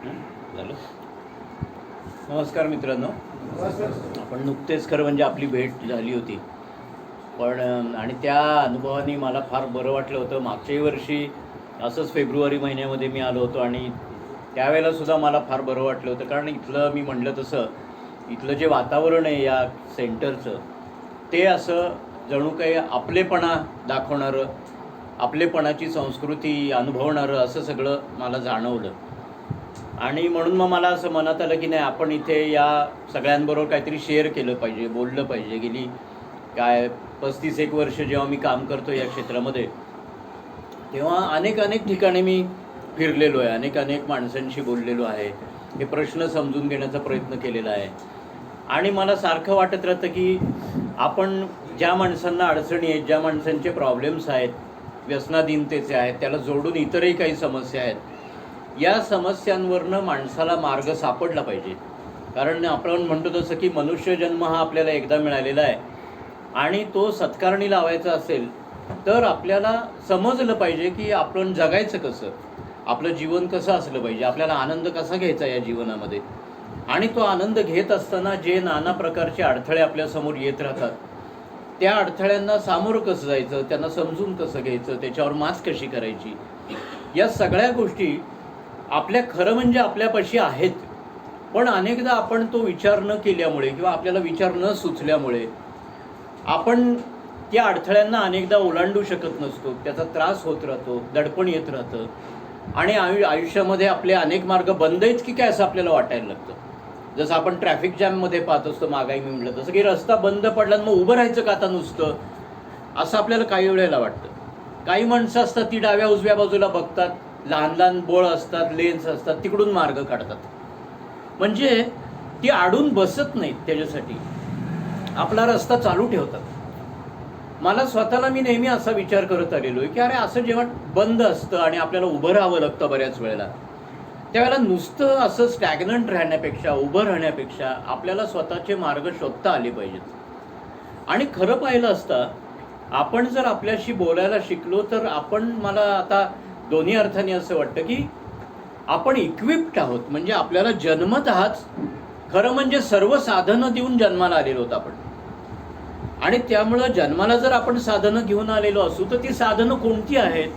झालं. नमस्कार मित्रांनो. आपण नुकतेच खरं म्हणजे आपली भेट झाली होती, पण आणि त्या अनुभवाने मला फार बरं वाटलं होतं. मागच्याही वर्षी असंच फेब्रुवारी महिन्यामध्ये मी आलो होतो आणि त्यावेळेलासुद्धा मला फार बरं वाटलं होतं, कारण इथलं मी म्हटलं तसं इथलं जे वातावरण आहे या सेंटरचं, ते असं जणू काही आपलेपणा दाखवणारं, आपलेपणाची संस्कृती अनुभवणारं असं सगळं मला जाणवलं. आणि म्हणून मग मला असं मनात आलं की नाही, आपण इथे या सगळ्यांबरोबर काहीतरी शेअर केलं पाहिजे, बोललं पाहिजे. गेली काय 35 वर्ष जेव्हा मी काम करतो या क्षेत्रामध्ये, तेव्हा अनेक ठिकाणी मी फिरलेलो आहे, अनेक माणसांशी बोललेलो आहे, हे प्रश्न समजून घेण्याचा प्रयत्न केलेला आहे. आणि मला सारखं वाटत राहतं की आपण ज्या माणसांना अडचणी आहेत, ज्या माणसांचे प्रॉब्लेम्स आहेत, व्यसनाधीनतेचे आहेत, त्याला जोडून इतरही काही समस्या आहेत, या समस्यांवरनं माणसाला मार्ग सापडला पाहिजे. कारण आपण म्हणतो तसं की मनुष्यजन्म हा आपल्याला एकदा मिळालेला आहे आणि तो सत्कारणी लावायचा असेल तर आपल्याला समजलं पाहिजे की आपण जगायचं कसं, आपलं जीवन कसं असलं पाहिजे, आपल्याला आनंद कसा घ्यायचा या जीवनामध्ये. आणि तो आनंद घेत असताना जे नाना प्रकारचे अडथळे आपल्यासमोर येत राहतात, त्या अडथळ्यांना सामोरं कसं जायचं, त्यांना समजून कसं घ्यायचं, त्याच्यावर मात कशी करायची, या सगळ्या गोष्टी आपल्या खरं म्हणजे आपल्यापाशी आहेत. पण अनेकदा आपण तो विचार न केल्यामुळे किंवा आपल्याला विचार न सुचल्यामुळे आपण त्या अडथळ्यांना अनेकदा ओलांडू शकत नसतो, त्याचा त्रास होत राहतो, दडपण येत राहतं आणि आयुष्यामध्ये आपले अनेक मार्ग बंद आहेत की काय असं आपल्याला वाटायला लागतं. जसं आपण ट्रॅफिक जॅममध्ये पाहत असतो, मागाई मी म्हटलं तसं की रस्ता बंद पडला मग उभं राहायचं का आता नुसतं, असं आपल्याला काही वेळेला वाटतं. काही माणसं असतात ती डाव्या उजव्या बाजूला बघतात, लहान बोळ असतात, लेन्स असतात, तिकडून मार्ग काढतात. म्हणजे ती आडून बसत नाहीत, त्याच्यासाठी आपला रस्ता चालू ठेवतात. मला स्वतःला मी नेहमी असा विचार करत आलेलो आहे की अरे असं जेव्हा बंद असतं आणि आपल्याला उभं राहावं लागतं बऱ्याच वेळेला, त्यावेळेला नुसतं असं स्टॅग्नंट राहण्यापेक्षा, उभं राहण्यापेक्षा आपल्याला स्वतःचे मार्ग शोधता आले पाहिजेत. आणि खरं पाहिलं असता आपण जर आपल्याशी बोलायला शिकलो तर आपण, मला आता दोन्ही अर्थाने असं वाटतं की आपण इक्विप्ड आहोत. म्हणजे आपल्याला जन्मतःच खरं म्हणजे सर्व साधनं देऊन जन्माला आलेलो आहोत आपण. आणि त्यामुळं जन्माला जर आपण साधनं घेऊन आलेलो असू तर ती साधनं कोणती आहेत,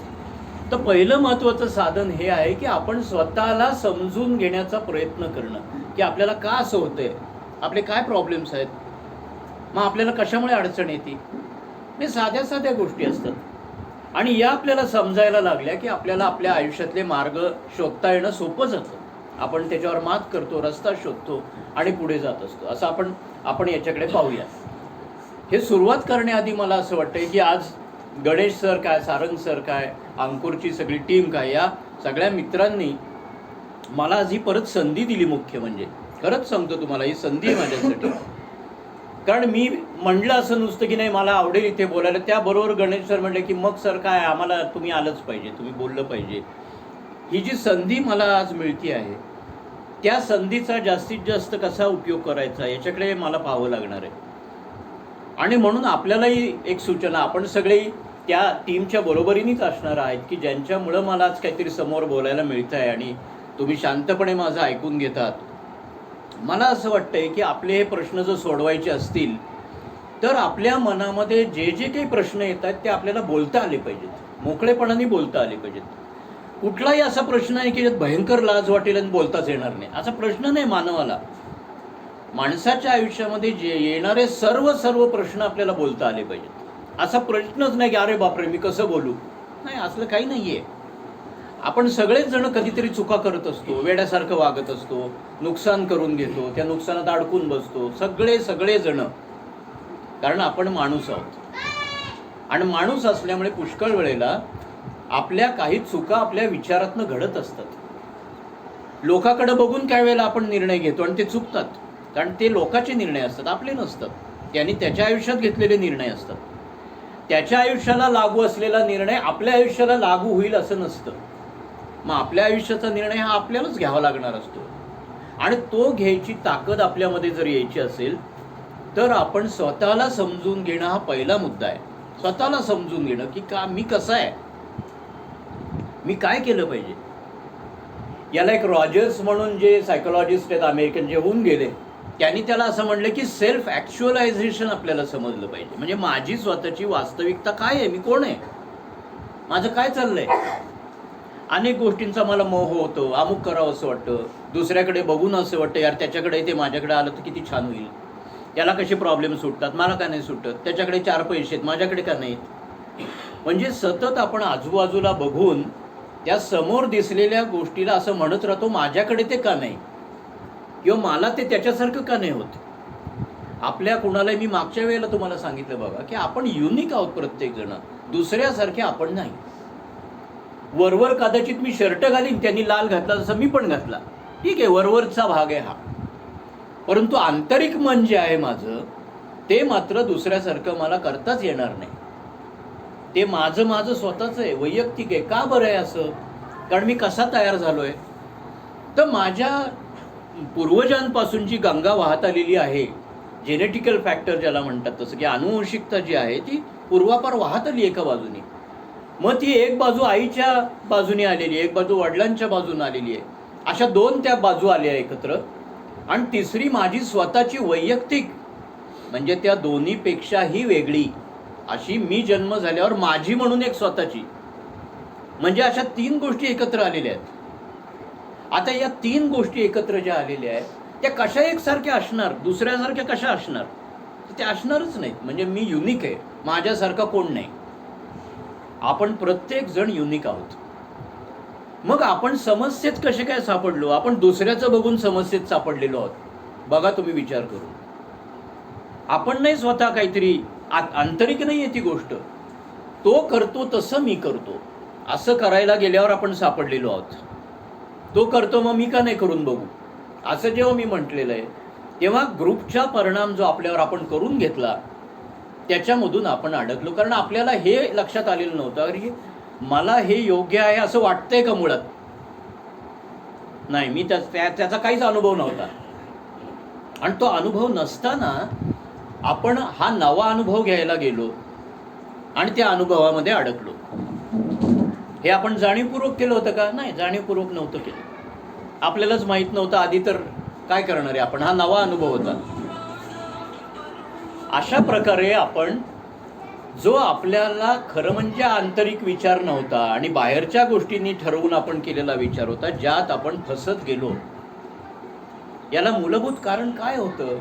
तर पहिलं महत्त्वाचं साधन हे आहे की आपण स्वतःला समजून घेण्याचा प्रयत्न करणं की आपल्याला का असं होतंय, आपले काय प्रॉब्लेम्स आहेत, मग आपल्याला कशामुळे अडचण येते. हे साध्या गोष्टी असतात आणि या आपल्याला समजायला लागल्या की आपल्याला आपल्या आयुष्यातले मार्ग शोधता येणं सोपं जातं. आपण त्याच्यावर मात करतो, रस्ता शोधतो आणि पुढे जात असतो. असं आपण याच्याकडे पाहूया. हे सुरुवात करण्याआधी मला असं वाटतंय की आज गणेश सर काय, सारंग सर काय, अंकुरची सगळी टीम काय, या सगळ्या मित्रांनी मला आज ही परत संधी दिली. मुख्य म्हणजे खरंच सांगतो तुम्हाला, ही संधी आहे माझ्यासाठी. कारण मी म्हणलं असं नुसतं की नाही मला आवडेल इथे बोलायला, त्याबरोबर गणेश सर म्हणले की मग सर काय, आम्हाला तुम्ही आलंच पाहिजे, तुम्ही बोललं पाहिजे. ही जी संधी मला आज मिळते आहे, त्या संधीचा जास्तीत जास्त कसा उपयोग करायचा याच्याकडे मला पाहावं लागणार आहे. आणि म्हणून आपल्यालाही एक सूचना, आपण सगळे त्या टीमच्या बरोबरीनेच असणार आहेत की ज्यांच्यामुळं मला आज काहीतरी समोर बोलायला मिळतं आहे आणि तुम्ही शांतपणे माझं ऐकून घेतात. मला असं वाटतंय की आपले हे प्रश्न जर सोडवायचे असतील तर आपल्या मनामध्ये जे काही प्रश्न येत आहेत ते आपल्याला बोलता आले पाहिजेत, मोकळेपणाने बोलता आले पाहिजेत. कुठलाही असा प्रश्न आहे की ज्यात भयंकर लाज वाटेल आणि बोलताच येणार नाही, असा प्रश्न नाही मानवाला. माणसाच्या आयुष्यामध्ये जे येणारे सर्व प्रश्न आपल्याला बोलता आले पाहिजेत. असा प्रश्नच नाही की अरे बापरे मी कसं बोलू, नाही, असलं काही नाही आहे. आपण सगळेच जण कधीतरी चुका करत असतो, वेड्यासारखं वागत असतो, नुकसान करून घेतो, त्या नुकसानात अडकून बसतो, सगळे जण. कारण आपण माणूस आहोत आणि माणूस असल्यामुळे पुष्कळ वेळेला आपल्या काही चुका आपल्या विचारातनं घडत असतात. लोकांकडे बघून काही वेळेला आपण निर्णय घेतो आणि ते चुकतात, कारण ते लोकांचे निर्णय असतात, आपले नसतात. त्यांनी त्याच्या आयुष्यात घेतलेले निर्णय असतात. त्याच्या आयुष्याला लागू असलेला निर्णय आपल्या आयुष्याला लागू होईल असं नसतं. मग आपल्या आयुष्याचा निर्णय हा आपल्यालाच घ्यावा लागणार असतो. आणि तो घ्यायची ताकद आपल्यामध्ये जर यायची असेल तर आपण स्वतःला समजून घेणं हा पहिला मुद्दा आहे. स्वतःला समजून घेणं की मी कसं आहे, मी काय केलं पाहिजे. याला एक रॉजर्स म्हणून जे सायकोलॉजिस्ट आहेत अमेरिकन, जे होऊन गेले, त्यांनी त्याला असं म्हणलं की सेल्फ ॲक्च्युअलायझेशन आपल्याला समजलं पाहिजे. म्हणजे माझी स्वतःची वास्तविकता काय आहे, मी कोण आहे, माझं काय चाललंय. अनेक गोष्टींचा मला मोह होतो, अमुक करावं असं वाटतं, दुसऱ्याकडे बघून असं वाटतं यार त्याच्याकडे ते माझ्याकडे आलं तर किती छान होईल, याला कसे प्रॉब्लेम सुटतात, मला का नाही सुटत, त्याच्याकडे 4 पैसे आहेत माझ्याकडे का नाहीत. म्हणजे सतत आपण आजूबाजूला बघून त्या समोर दिसलेल्या गोष्टीला असं म्हणत राहतो माझ्याकडे ते का नाही, किंवा मला ते त्याच्यासारखं का नाही होत. आपल्या कुणाला, मी मागच्या वेळेला तुम्हाला सांगितलं बघा की आपण युनिक आहोत प्रत्येक जण, दुसऱ्यासारखे आपण नाही. वरवर कदाचित मी शर्ट घालीन, त्यांनी लाल घातला जसं मी पण घातला, ठीक आहे, वरवरचा भाग आहे हा. परंतु आंतरिक मन जे आहे माझं, ते मात्र दुसऱ्यासारखं मला करताच येणार नाही. ते माझं स्वतःच आहे, वैयक्तिक आहे. का बरं आहे असं? कारण मी कसा तयार झालोय, तर माझ्या पूर्वजांपासून जी गंगा वाहत आलेली आहे, जेनेटिकल फॅक्टर ज्याला म्हणतात, तसं की अनुवंशिकता जी आहे ती पूर्वापार वाहत आली एका बाजूने. मग ती एक बाजू आईच्या बाजूने आलेली आहे, एक बाजू वडिलांच्या बाजूने आलेली आहे, अशा 2 त्या बाजू आल्या एकत्र. आणि तिसरी माझी स्वतःची वैयक्तिक, म्हणजे त्या दोन्हीपेक्षाही वेगळी अशी मी जन्म झाल्यावर माझी म्हणून एक स्वतःची, म्हणजे अशा 3 गोष्टी एकत्र आलेल्या आहेत. आता या 3 गोष्टी एकत्र ज्या आलेल्या आहेत त्या कशा एकसारख्या असणार, दुसऱ्यासारख्या कशा असणार, ते असणारच नाहीत. म्हणजे मी युनिक आहे, माझ्यासारखा कोण नाही. आपण प्रत्येक जण युनिक आहोत. मग आपण समस्येत कसे काय सापडलो? आपण दुसऱ्याचं बघून समस्येत सापडलेलो आहोत. बघा तुम्ही विचार करून. आपण नाही स्वतः काहीतरी आंतरिक नाही आहे ती गोष्ट, तो करतो तसं मी करतो, असं करायला गेल्यावर आपण सापडलेलो आहोत. तो करतो मग मी का नाही करून बघू, असं जेव्हा मी म्हटलेलं आहे, तेव्हा ग्रुपचा परिणाम जो आपल्यावर आपण करून घेतला त्याच्यामधून आपण अडकलो. कारण आपल्याला हे लक्षात आलेलं नव्हतं की मला हे योग्य आहे असं वाटतंय का मुळात. नाही, मी त्याचा काहीच अनुभव नव्हता. आणि तो अनुभव नसताना आपण हा नवा अनुभव घ्यायला गेलो आणि त्या अनुभवामध्ये अडकलो. हे आपण जाणीवपूर्वक केलं होतं का? नाही, जाणीवपूर्वक नव्हतं केलं. आपल्यालाच माहीत नव्हतं आधी, तर काय करणार आहे आपण, हा नवा अनुभव होता. अशा प्रकारे आपण जो आपल्याला खरं म्हणजे आंतरिक विचार नव्हता आणि बाहेरच्या गोष्टींनी ठरवून आपण केलेला विचार होता, ज्यात आपण फसत गेलो. याला मूलभूत कारण काय होतं?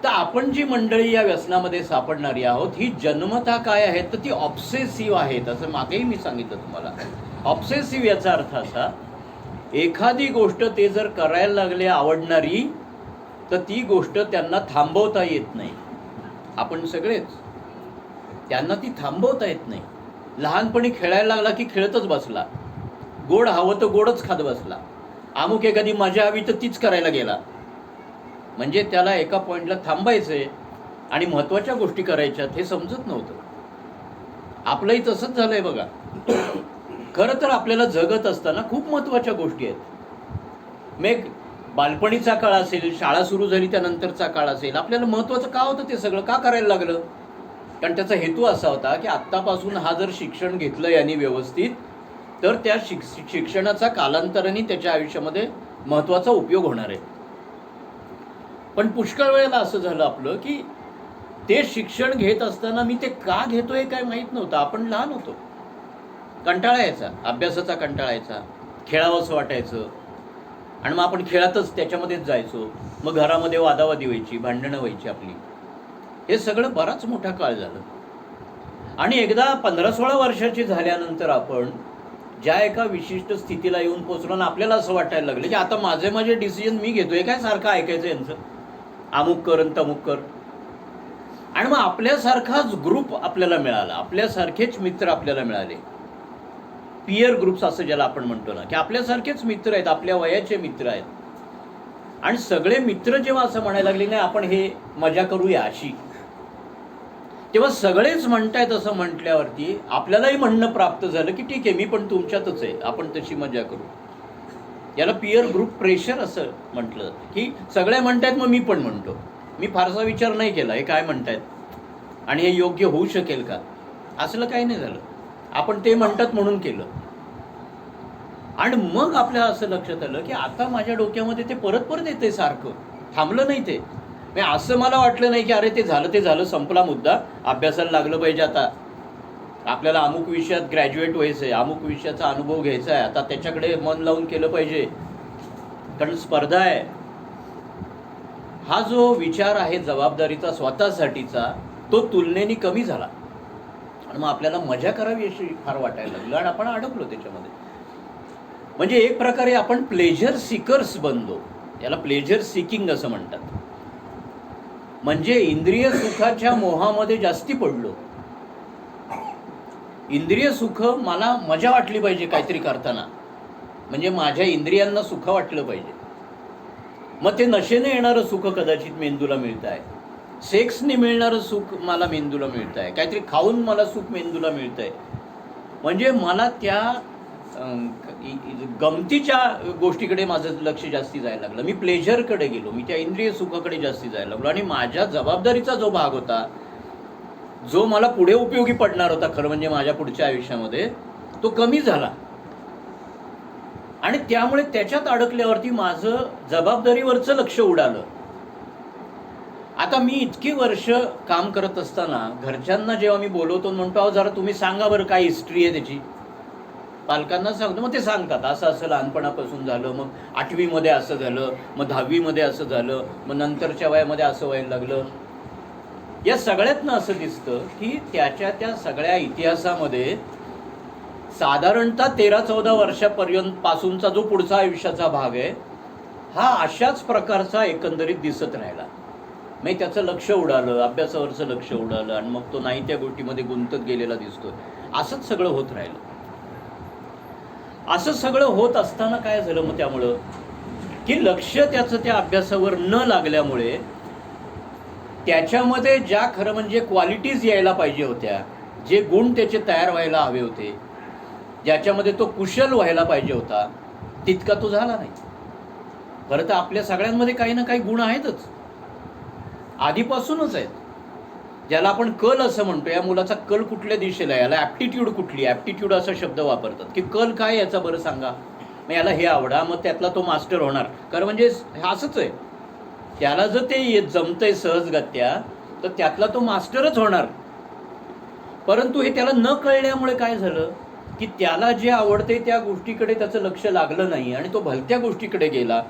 तर आपण जी मंडळी या व्यसनामध्ये सापडणारी आहोत ही जन्मतः काय आहेत, तर ती ऑब्सेसिव्ह आहेत. असं मागेही मी सांगितलं तुम्हाला. ऑब्सेसिव्ह याचा अर्थ असा, एखादी गोष्ट ते जर करायला लागले आवडणारी, तर ती गोष्ट त्यांना थांबवता येत नाही. आपण सगळेच, त्यांना ती थांबवता येत नाही. लहानपणी खेळायला लागला की खेळतच बसला, गोड हवं तर गोडच खात बसला, अमुक एखादी मजा हवी तर तीच करायला गेला. म्हणजे त्याला एका पॉईंटला थांबायचंय आणि महत्त्वाच्या गोष्टी करायच्यात हे समजत नव्हतं. आपलंही तसंच झालंय बघा. खरं तर आपल्याला जगत असताना खूप महत्त्वाच्या गोष्टी आहेत. मग बालपणीचा काळ असेल, शाळा सुरू झाली त्यानंतरचा काळ असेल, आपल्याला महत्त्वाचं का होतं ते सगळं का करायला लागलं? कारण त्याचा हेतू असा होता की आत्तापासून हा जर शिक्षण घेतलं यांनी व्यवस्थित, तर त्या शिक्षणाचा कालांतराने त्याच्या आयुष्यामध्ये महत्त्वाचा उपयोग होणार आहे. पण पुष्कळ वेळेला असं झालं आपलं की ते शिक्षण घेत असताना मी ते का घेतोय काय माहीत नव्हतं. आपण लहान होतो, कंटाळा यायचा, अभ्यासाचा कंटाळा यायचा, खेळावंसं वाटायचं आणि मग आपण खेळातच त्याच्यामध्येच जायचो. मग घरामध्ये वादावादी व्हायची, भांडणं व्हायची आपली. हे सगळं बराच मोठा काळ झालं. आणि एकदा 15-16 वर्षाची झाल्यानंतर आपण ज्या एका विशिष्ट स्थितीला येऊन पोचलो आणि आपल्याला असं वाटायला लागलं की आता माझे डिसिजन मी घेतोय, काय सारखं ऐकायचं यांचं, अमुक कर आणि तमुक कर. आणि मग आपल्यासारखाच ग्रुप आपल्याला मिळाला, आपल्यासारखेच मित्र आपल्याला मिळाले. पियर ग्रुप्स असं ज्याला आपण म्हणतो ना, की आपल्यासारखेच मित्र आहेत, आपल्या वयाचे मित्र आहेत. आणि सगळे मित्र जेव्हा असं म्हणायला लागले नाही आपण हे मजा करूया अशी, तेव्हा सगळेच म्हणतायत असं म्हटल्यावरती आपल्यालाही म्हणणं प्राप्त झालं की ठीक आहे, मी पण तुमच्यातच आहे, आपण तशी मजा करू. याला पियर ग्रुप प्रेशर असं म्हटलं जातं, की सगळे म्हणतायत मग मी पण म्हणतो. मी फारसा विचार नाही केला हे काय म्हणतायत आणि हे योग्य होऊ शकेल का, असलं काही नाही झालं. आपण ते म्हणतात म्हणून केलं. आणि मग आपल्याला असं लक्षात आलं की आता माझ्या डोक्यामध्ये ते परत परत येते सारखं, थांबलं नाही ते. असं मला वाटलं नाही की अरे ते झालं संपला मुद्दा, अभ्यासाला लागलं पाहिजे, आता आपल्याला अमुक विषयात ग्रॅज्युएट व्हायचं आहे, अमुक विषयाचा अनुभव घ्यायचा आहे, आता त्याच्याकडे मन लावून केलं पाहिजे कारण स्पर्धा आहे. हा जो विचार आहे जबाबदारीचा स्वतःसाठीचा, तो तुलनेने कमी झाला आणि मग आपल्याला मजा करावी अशी फार वाटायला लागली आणि आपण अडकलो त्याच्यामध्ये. म्हणजे एक प्रकारे आपण प्लेजर सीकर्स बनलो, याला प्लेजर सिकिंग असं म्हणतात. म्हणजे इंद्रिय सुखाच्या मोहामध्ये जास्ती पडलो. इंद्रिय सुख, मला मजा वाटली पाहिजे काहीतरी करताना, म्हणजे माझ्या इंद्रियांना सुख वाटलं पाहिजे. मग ते नशेने येणारं सुख कदाचित मेंदूला मिळतं आहे, सेक्सने मिळणारं सुख मला मेंदूला मिळतं आहे, काहीतरी खाऊन मला सुख मेंदूला मिळतं आहे. म्हणजे मला त्या गमतीच्या गोष्टीकडे माझं लक्ष जास्ती जायला लागलं. मी प्लेजरकडे गेलो, मी त्या इंद्रिय सुखाकडे जास्ती जायला लागलो आणि माझ्या जबाबदारीचा जो भाग होता, जो मला पुढे उपयोगी पडणार होता खरं म्हणजे माझ्या पुढच्या आयुष्यामध्ये, तो कमी झाला. आणि त्यामुळे त्याच्यात अडकल्यावरती माझं जबाबदारीवरचं लक्ष उडालं. आता मी इतकी वर्ष काम करत असताना घरच्यांना जेव्हा मी बोलवतो, म्हणतो अहो जरा तुम्ही सांगा बरं काय हिस्ट्री आहे त्याची, पालकांना सांगतो, मग ते सांगतात असं असं लहानपणापासून झालं, मग 8वीमध्ये असं झालं, मग 10वीमध्ये असं झालं, मग नंतरच्या वयामध्ये असं व्हायला लागलं. या सगळ्यातनं असं दिसतं की त्या सगळ्या इतिहासामध्ये साधारणतः 13-14 वर्षापर्यंत पासूनचा जो पुढचा आयुष्याचा भाग आहे, हा अशाच प्रकारचा एकंदरीत दिसत राहिला. म्हणजे त्याचं लक्ष उडालं, अभ्यासावरचं लक्ष उडालं आणि मग तो नाही त्या गोष्टीमध्ये गुंतत गेलेला दिसतोय. असंच सगळं होत राहिलं. असं सगळं होत असताना काय झालं मग त्यामुळं की लक्ष त्याचं त्या अभ्यासावर न लागल्यामुळे त्याच्यामध्ये ज्या खरं म्हणजे क्वालिटीज यायला पाहिजे होत्या, जे गुण त्याचे तयार व्हायला हवे होते, ज्याच्यामध्ये तो कुशल व्हायला पाहिजे होता, तितका तो झाला नाही. खरं तर आपल्या सगळ्यांमध्ये काही ना काही गुण आहेतच, आधीपासूनच आहेत. ज्याला आपण कल असं म्हणतो, या मुलाचा कल कुठल्या दिशेला आहे, याला ॲप्टिट्यूड कुठली, ॲप्टिट्यूड असा शब्द वापरतात की कल काय याचा बरं सांगा, मग याला हे आवडा, मग त्यातला तो मास्टर होणार. कारण म्हणजे असंच आहे, त्याला जर ते जमतंय सहजगत्या तर त्यातला तो मास्टरच होणार. परंतु हे त्याला न कळल्यामुळे काय झालं की त्याला जे आवडते त्या गोष्टीकडे त्याचं लक्ष लागलं नाही आणि तो भलत्या गोष्टीकडे गेला.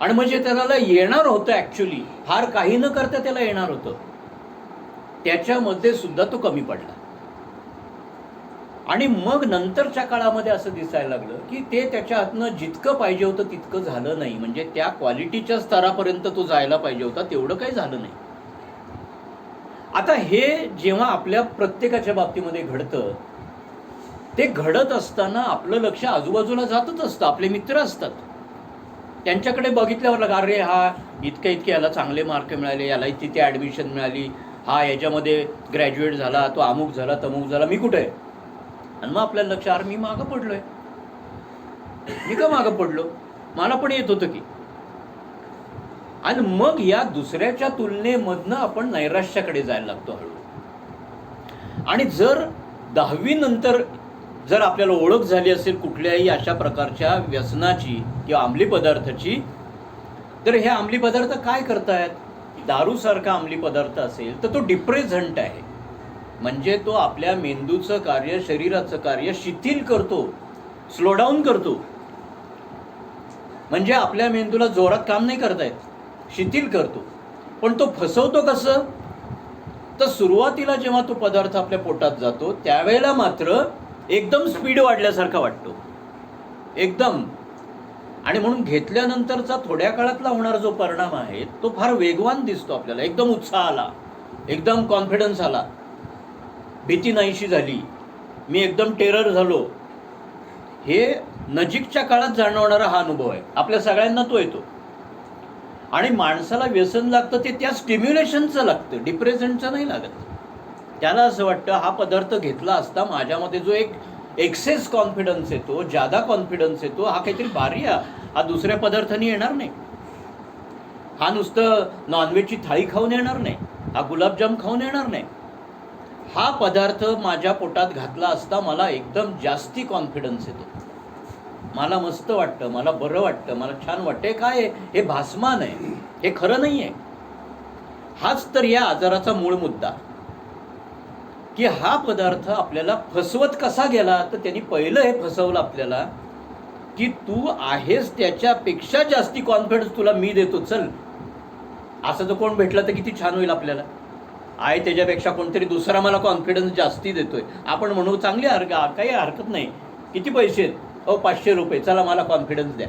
आणि म्हणजे त्याला येणार होतं, ॲक्च्युली फार काही न करता त्याला येणार होतं, त्याच्यामध्ये सुद्धा तो कमी पडला. आणि मग नंतरच्या काळामध्ये असं दिसायला लागलं की ते त्याच्या हातनं जितकं पाहिजे होतं तितकं झालं नाही. म्हणजे त्या क्वालिटीच्या स्तरापर्यंत तो जायला पाहिजे होता तेवढं काही झालं नाही. आता हे जेव्हा आपल्या प्रत्येकाच्या बाबतीमध्ये घडतं, ते घडत असताना आपलं लक्ष आजूबाजूला जातच असतं. आपले मित्र असतात, त्यांच्याकडे बघितल्यावर लागा, अरे हा इतके याला चांगले मार्क मिळाले, याला तिथे ॲडमिशन मिळाली, हा याच्यामध्ये ग्रॅज्युएट झाला, तो अमुक झाला तमुक झाला, मी कुठे आहे? आणि मग आपल्याला लक्ष, अरे मी मागं पडलोय, मी का मागं पडलो, मला पण येत होतं की. आणि मग या दुसऱ्याच्या तुलनेमधनं आपण नैराश्याकडे जायला लागतो हळू. आणि जर 10वी नंतर जर आपल्याला ओळख झाली असेल कुठल्याही अशा प्रकारच्या व्यसनाची किंवा अंमली पदार्थाची, तर हे अंमली पदार्थ काय करतायत? दारूसारखा अंमली पदार्थ असेल तर तो डिप्रेझंट आहे. म्हणजे तो आपल्या मेंदूचं कार्य, शरीराचं कार्य शिथिल करतो, स्लो डाऊन करतो. म्हणजे आपल्या मेंदूला जोरात काम नाही करता येत, शिथिल करतो. पण तो फसवतो कसं? तर सुरुवातीला जेव्हा तो पदार्थ आपल्या पोटात जातो त्यावेळेला मात्र एकदम स्पीड वाढल्यासारखा वाटतो, एकदम. आणि म्हणून घेतल्यानंतरचा थोड्या काळातला होणारा जो परिणाम आहे तो फार वेगवान दिसतो आपल्याला. एकदम उत्साह आला, एकदम कॉन्फिडन्स आला, भीती नाहीशी झाली, मी एकदम टेरर झालो. हे नजीकच्या काळात जाणवणारा हा अनुभव आहे, आपल्या सगळ्यांना तो येतो. आणि माणसाला व्यसन लागतं ते त्या स्टिम्युलेशनचं लागतं, डिप्रेझंटचं नाही लागत. त्याला असं वाटतं हा पदार्थ घेतला असता माझ्यामध्ये जो एक एक्सेस कॉन्फिडन्स येतो, जादा कॉन्फिडन्स येतो, हा काहीतरी भारी आहे, हा दुसऱ्या पदार्थांनी येणार नाही, हा नुसतं नॉनव्हेजची थाळी खाऊन येणार नाही, हा गुलाबजाम खाऊन येणार नाही, हा पदार्थ माझ्या पोटात घातला असता मला एकदम जास्ती कॉन्फिडन्स येतो. मला मस्त वाटतं, मला बरं वाटतं, मला छान वाटतं. हे काय आहे? हे भासमान आहे, हे खरं नाही आहे. हाच तर या आजाराचा मूळ मुद्दा, की हा पदार्थ आपल्याला फसवत कसा गेला. तर त्यांनी पहिलं हे फसवलं आपल्याला, की तू आहेस त्याच्यापेक्षा जास्ती कॉन्फिडन्स तुला मी देतो, चल. असं जर कोण भेटलं तर किती छान होईल आपल्याला. आहे त्याच्यापेक्षा कोणतरी दुसरा मला कॉन्फिडन्स जास्ती देतोय. आपण म्हणू चांगली काही हरकत नाही. किती पैसे आहेत? 500 रुपये, चला मला कॉन्फिडन्स द्या.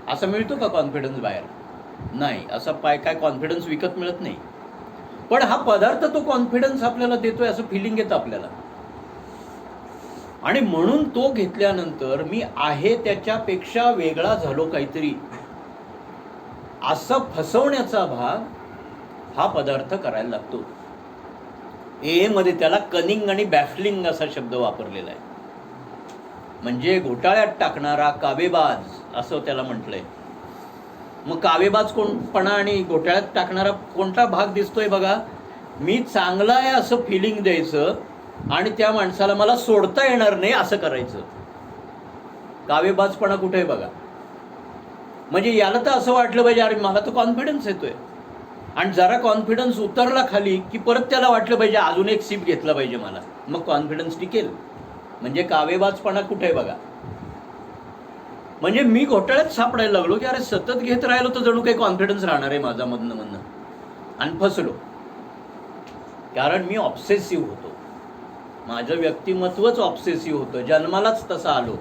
असं मिळतो का कॉन्फिडन्स बाहेर? नाही. असं काय कॉन्फिडन्स विकत मिळत नाही. पण हा पदार्थ तो कॉन्फिडन्स आपल्याला देतोय असं फिलिंग येतं आपल्याला. आणि म्हणून तो घेतल्यानंतर मी आहे त्याच्यापेक्षा वेगळा झालो काहीतरी, असं फसवण्याचा भाग हा पदार्थ करायला लागतो. ए मध्ये त्याला कनिंग आणि बॅफलिंग असा शब्द वापरलेला आहे. म्हणजे घोटाळ्यात टाकणारा कावेबाज असं त्याला म्हटलंय. मग कावेबाज कोणपणा आणि घोटाळ्यात टाकणारा कोणता भाग दिसतोय बघा. मी चांगला आहे असं फिलिंग द्यायचं आणि त्या माणसाला मला सोडता येणार नाही असं करायचं. कावेबाजपणा कुठे आहे बघा. म्हणजे याला तर असं वाटलं पाहिजे अरे मला तर कॉन्फिडन्स येतोय, आणि जरा कॉन्फिडन्स उतरला खाली की परत त्याला वाटलं पाहिजे अजून एक सिप घेतला पाहिजे मला, मग कॉन्फिडन्स टिकेल. म्हणजे कावेबाजपणा कुठे आहे बघा. म्हणजे मी घोटाळ्यात सापडायला लागलो की अरे सतत घेत राहिलो तर जणू काही कॉन्फिडन्स राहणार आहे माझा मधनं आणि फसलो. कारण मी ऑब्सेसिव्ह होतो. माझं व्यक्तिमत्वच ऑब्सेसिव्ह होतं, जन्मालाच तसा आलो.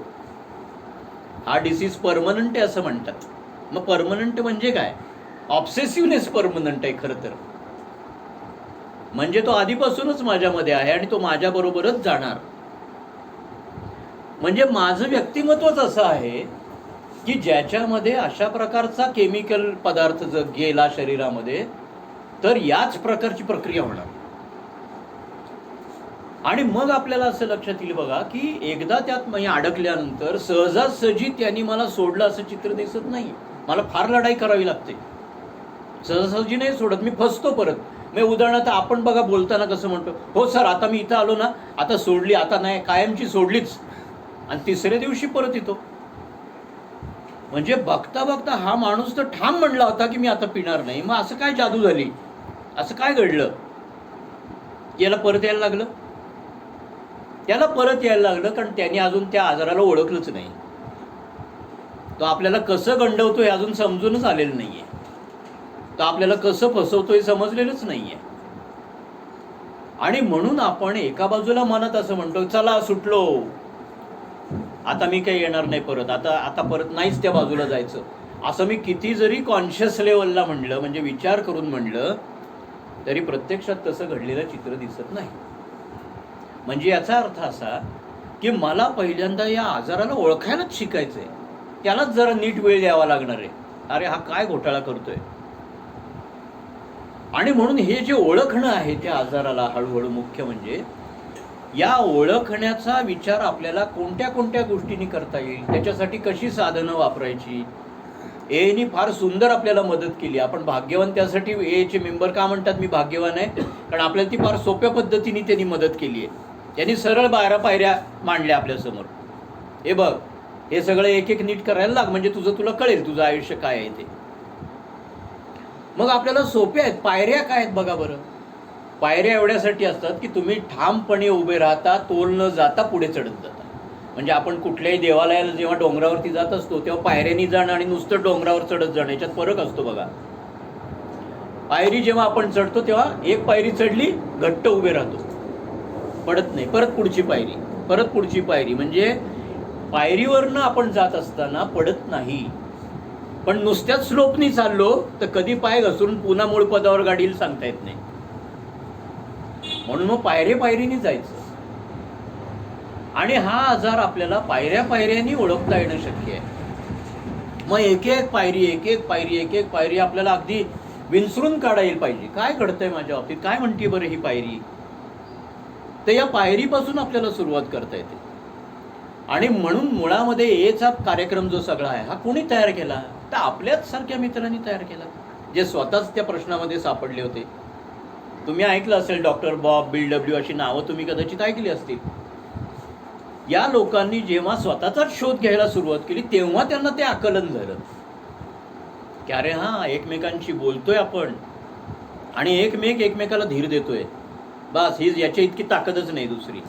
हा डिसीज परमनंट आहे असं म्हणतात. मग परमनंट म्हणजे काय? ऑब्सेसिव्हनेस परमनंट आहे खरं तर. म्हणजे तो आधीपासूनच माझ्यामध्ये आहे आणि तो माझ्याबरोबरच जाणार. म्हणजे माझं व्यक्तिमत्वच असं आहे की ज्याच्यामध्ये अशा प्रकारचा केमिकल पदार्थ जर गेला शरीरामध्ये तर याच प्रकारची प्रक्रिया होणार. आणि मग आपल्याला असं लक्षात येईल बघा की एकदा त्यात मी अडकल्यानंतर सहजासहजी त्यांनी मला सोडलं असं चित्र दिसत नाही. मला फार लढाई करावी लागते. सहजासहजी नाही सोडत, मी फसतो परत. मी उदाहरणार्थ आपण बघा बोलताना कसं म्हणतो, हो सर आता मी इथं आलो ना, आता सोडली, आता नाही, कायमची सोडलीच. आणि तिसऱ्या दिवशी परत येतो. म्हणजे बघता बघता हा माणूस तर ठाम म्हणला होता की मी आता पिणार नाही. मग असं काय जादू झाली, असं काय घडलं, याला परत यायला लागलं. त्याला परत यायला लागलं कारण त्याने अजून त्या आजाराला ओळखलंच नाही. तो आपल्याला कसं गंडवतोय अजून समजूनच आलेलं नाहीये. तो आपल्याला कसं फसवतोय समजलेलंच नाहीये. आणि म्हणून आपण एका बाजूला मनात असं म्हणतो चला सुटलो, आता मी काही येणार नाही परत, आता परत नाहीच त्या बाजूला जायचं. असं मी किती जरी कॉन्शियस लेवलला म्हणलं, म्हणजे विचार करून म्हणलं, तरी प्रत्यक्षात तसं घडलेलं चित्र दिसत नाही. म्हणजे याचा अर्थ असा की मला पहिल्यांदा या आजाराला ओळखायलाच शिकायचंय, त्यालाच जरा नीट वेळ द्यावा लागणार आहे. अरे हा काय घोटाळा करतोय. आणि म्हणून हे जे ओळखणं आहे त्या आजाराला हळूहळू, मुख्य म्हणजे या ओळखण्याचा विचार आपल्याला कोणत्या कोणत्या गोष्टींनी करता येईल, त्याच्यासाठी कशी साधनं वापरायची. एने फार सुंदर आपल्याला मदत केली. आपण भाग्यवान, त्यासाठी एचे मेंबर का म्हणतात मी भाग्यवान आहे, कारण आपल्याला ती फार सोप्या पद्धतीने त्यांनी मदत केली आहे. त्यांनी सरळ 12 पायऱ्या मांडल्या आपल्यासमोर. हे बघ, हे सगळं एक एक नीट करायला लाग, म्हणजे तुला कळेल तुझं आयुष्य काय आहे ते. मग आपल्याला सोप्या आहेत. पायऱ्या काय आहेत बघा बरं. पायऱ्या एवढ्यासाठी असतात की तुम्ही ठामपणे उभे राहता, तोल न जाता पुढे चढत जाता. म्हणजे आपण कुठल्याही देवालयाला जेव्हा डोंगरावरती जात असतो तेव्हा पायऱ्यांनी जाणं आणि नुसतं डोंगरावर चढत जाणं याच्यात फरक असतो बघा. पायरी जेव्हा आपण चढतो तेव्हा एक पायरी चढली, घट्ट उभे राहतो, पडत नाही. परत पुढची पायरी, परत पुढची पायरी. म्हणजे पायरीवरनं आपण जात असताना पडत नाही. पण नुसत्याच स्लोपनी चाललो तर कधी पाय घसरून पुन्हा मूळ पदावर गाडी येईल सांगता येत नाही. म्हणून मग पायरीने जायचं. आणि हा आजार आपल्याला पायऱ्या पायऱ्यांनी ओळखता येणं शक्य आहे. मग एक एक पायरी आपल्याला अगदी विंचरून काढायला पाहिजे. काय घडतंय माझ्या बाबतीत, काय म्हणते बरं ही पायरी. तर या पायरीपासून आपल्याला सुरुवात करता येते. आणि म्हणून मुळामध्ये एचा कार्यक्रम जो सगळा आहे हा कोणी तयार केला, तर आपल्याच सारख्या मित्रांनी तयार केला, जे स्वतःच त्या प्रश्नामध्ये सापडले होते. तुम्ही ऐकलं असेल डॉक्टर बॉब, बिल डब्ल्यू अशी नावं तुम्ही कदाचित ऐकली असतील. या लोकांनी जेव्हा स्वतःचाच शोध घ्यायला सुरुवात केली तेव्हा त्यांना ते आकलन झालं की अरे हां, एकमेकांशी बोलतोय आपण आणि एकमेकाला धीर देतोय, बस ही याच्या इतकी ताकदच नाही दुसरी.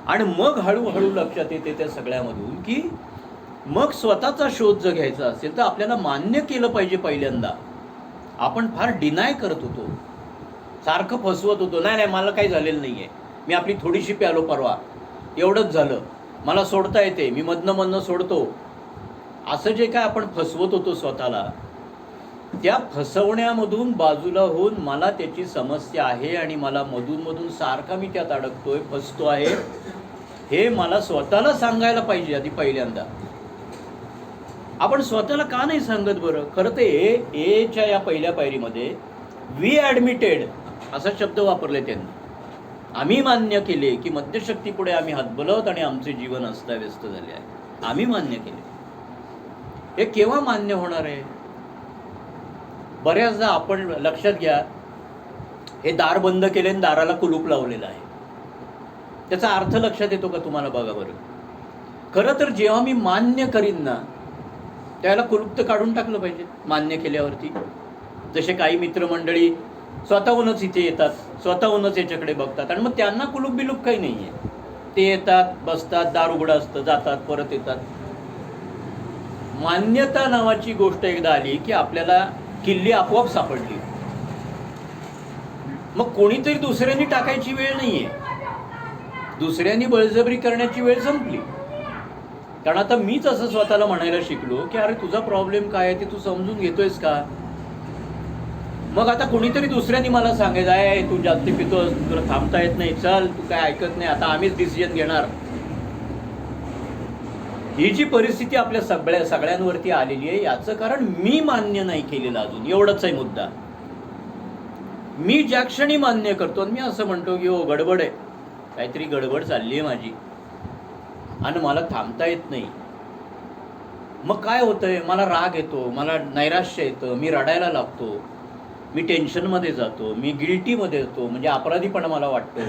आणि मग हळूहळू लक्षात येते त्या सगळ्यामधून की मग स्वतःचा शोध जर घ्यायचा असेल तर आपल्याला मान्य केलं पाहिजे. पहिल्यांदा आपण फार डिनाय करत होतो, सारखं फसवत होतो, नाही नाही मला काही झालेलं नाही आहे, मी आपली थोडीशी प्यालो परवा, एवढंच झालं, मला सोडता येते, मी मधनं सोडतो. असं जे काय आपण फसवत होतो स्वतःला, त्या फसवण्यामधून बाजूला होऊन मला त्याची समस्या आहे आणि मला मधून सारखा मी त्यात अडकतोय, फसतो आहे, हे मला स्वतःला सांगायला पाहिजे आधी. पहिल्यांदा आपण स्वतःला का नाही सांगत बरं? खरं ते एच्या या पहिल्या पायरीमध्ये वी ॲडमिटेड असा शब्द वापरले त्यांनी. आम्ही मान्य केले की मद्यशक्तीपुढे आम्ही हतबलत आणि आमचे जीवन अस्ताव्यस्त झाले आहे. आम्ही मान्य केले. हे केव्हा मान्य होणार आहे? बऱ्याचदा आपण लक्षात घ्या, हे दार बंद केले आणि दाराला कुलूप लावलेलं आहे. त्याचा अर्थ लक्षात येतो का तुम्हाला? बघा बरं. खरं तर जेव्हा मी मान्य करीन ना त्याला कुलूप तर काढून टाकलं पाहिजे मान्य केल्यावरती. जसे काही मित्रमंडळी स्वतःहूनच इथे येतात, स्वतःहूनच याच्याकडे बघतात आणि मग त्यांना कुलूप बिलूप काही नाही आहे. ते येतात, बसतात, दार उघडं असतं, जातात, परत येतात. मान्यता नावाची गोष्ट एकदा आली की आपल्याला किल्ली आपोआप सापडली. मग कोणीतरी दुसऱ्यांनी टाकायची वेळ नाहीये, दुसऱ्यांनी बळजबरी करण्याची वेळ संपली. कारण आता मीच असं स्वतःला म्हणायला शिकलो की अरे तुझा प्रॉब्लेम काय आहे ते तू समजून घेतोयस का? मग आता कोणीतरी दुसऱ्यांनी मला सांगायचं आहे तू जास्त पितोस, तुला थांबता येत नाही, चल तू काय ऐकत नाही, आता आम्हीच डिसिजन घेणार. ही जी परिस्थिती आपल्या सगळ्यांवरती आलेली आहे याचं कारण मी मान्य नाही केलेलं अजून. एवढंच आहे मुद्दा. मी ज्या क्षणी मान्य करतो आणि मी असं म्हणतो की हो गडबड आहे, काहीतरी गडबड चालली आहे माझी आणि मला थांबता येत नाही, मग काय होतंय? मला राग येतो, मला नैराश्य येतं, मी रडायला लागतो, मी टेन्शनमध्ये जातो, मी गिल्टीमध्ये येतो, म्हणजे अपराधीपणा मला वाटतो,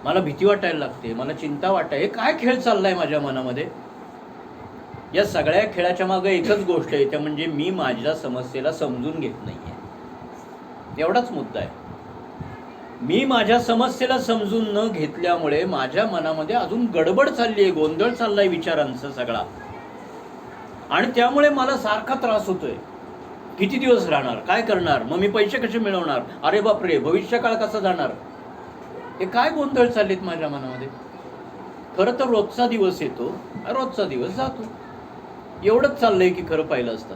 मला भीती वाटायला लागते, मला चिंता वाटते. हे काय खेळ चाललाय माझ्या मनामध्ये? या सगळ्या खेळाच्या मागे एकच गोष्ट आहे, त्या म्हणजे मी माझ्या समस्येला समजून घेत नाही आहे. एवढाच मुद्दा आहे. मी माझ्या समस्येला समजून न घेतल्यामुळे माझ्या मनामध्ये अजून गडबड चालली आहे, गोंधळ चाललाय विचारांचा सगळा, आणि त्यामुळे मला सारखा त्रास होतोय. किती दिवस राहणार, काय करणार, मग मी पैसे कसे मिळवणार, अरे बापरे भविष्यकाळ कसा जाणार, हे काय गोंधळ चाललेत माझ्या मनामध्ये. खरं तर रोजचा दिवस येतो, रोजचा दिवस जातो, एवढंच चाललंय की खरं पाहिलं असतं.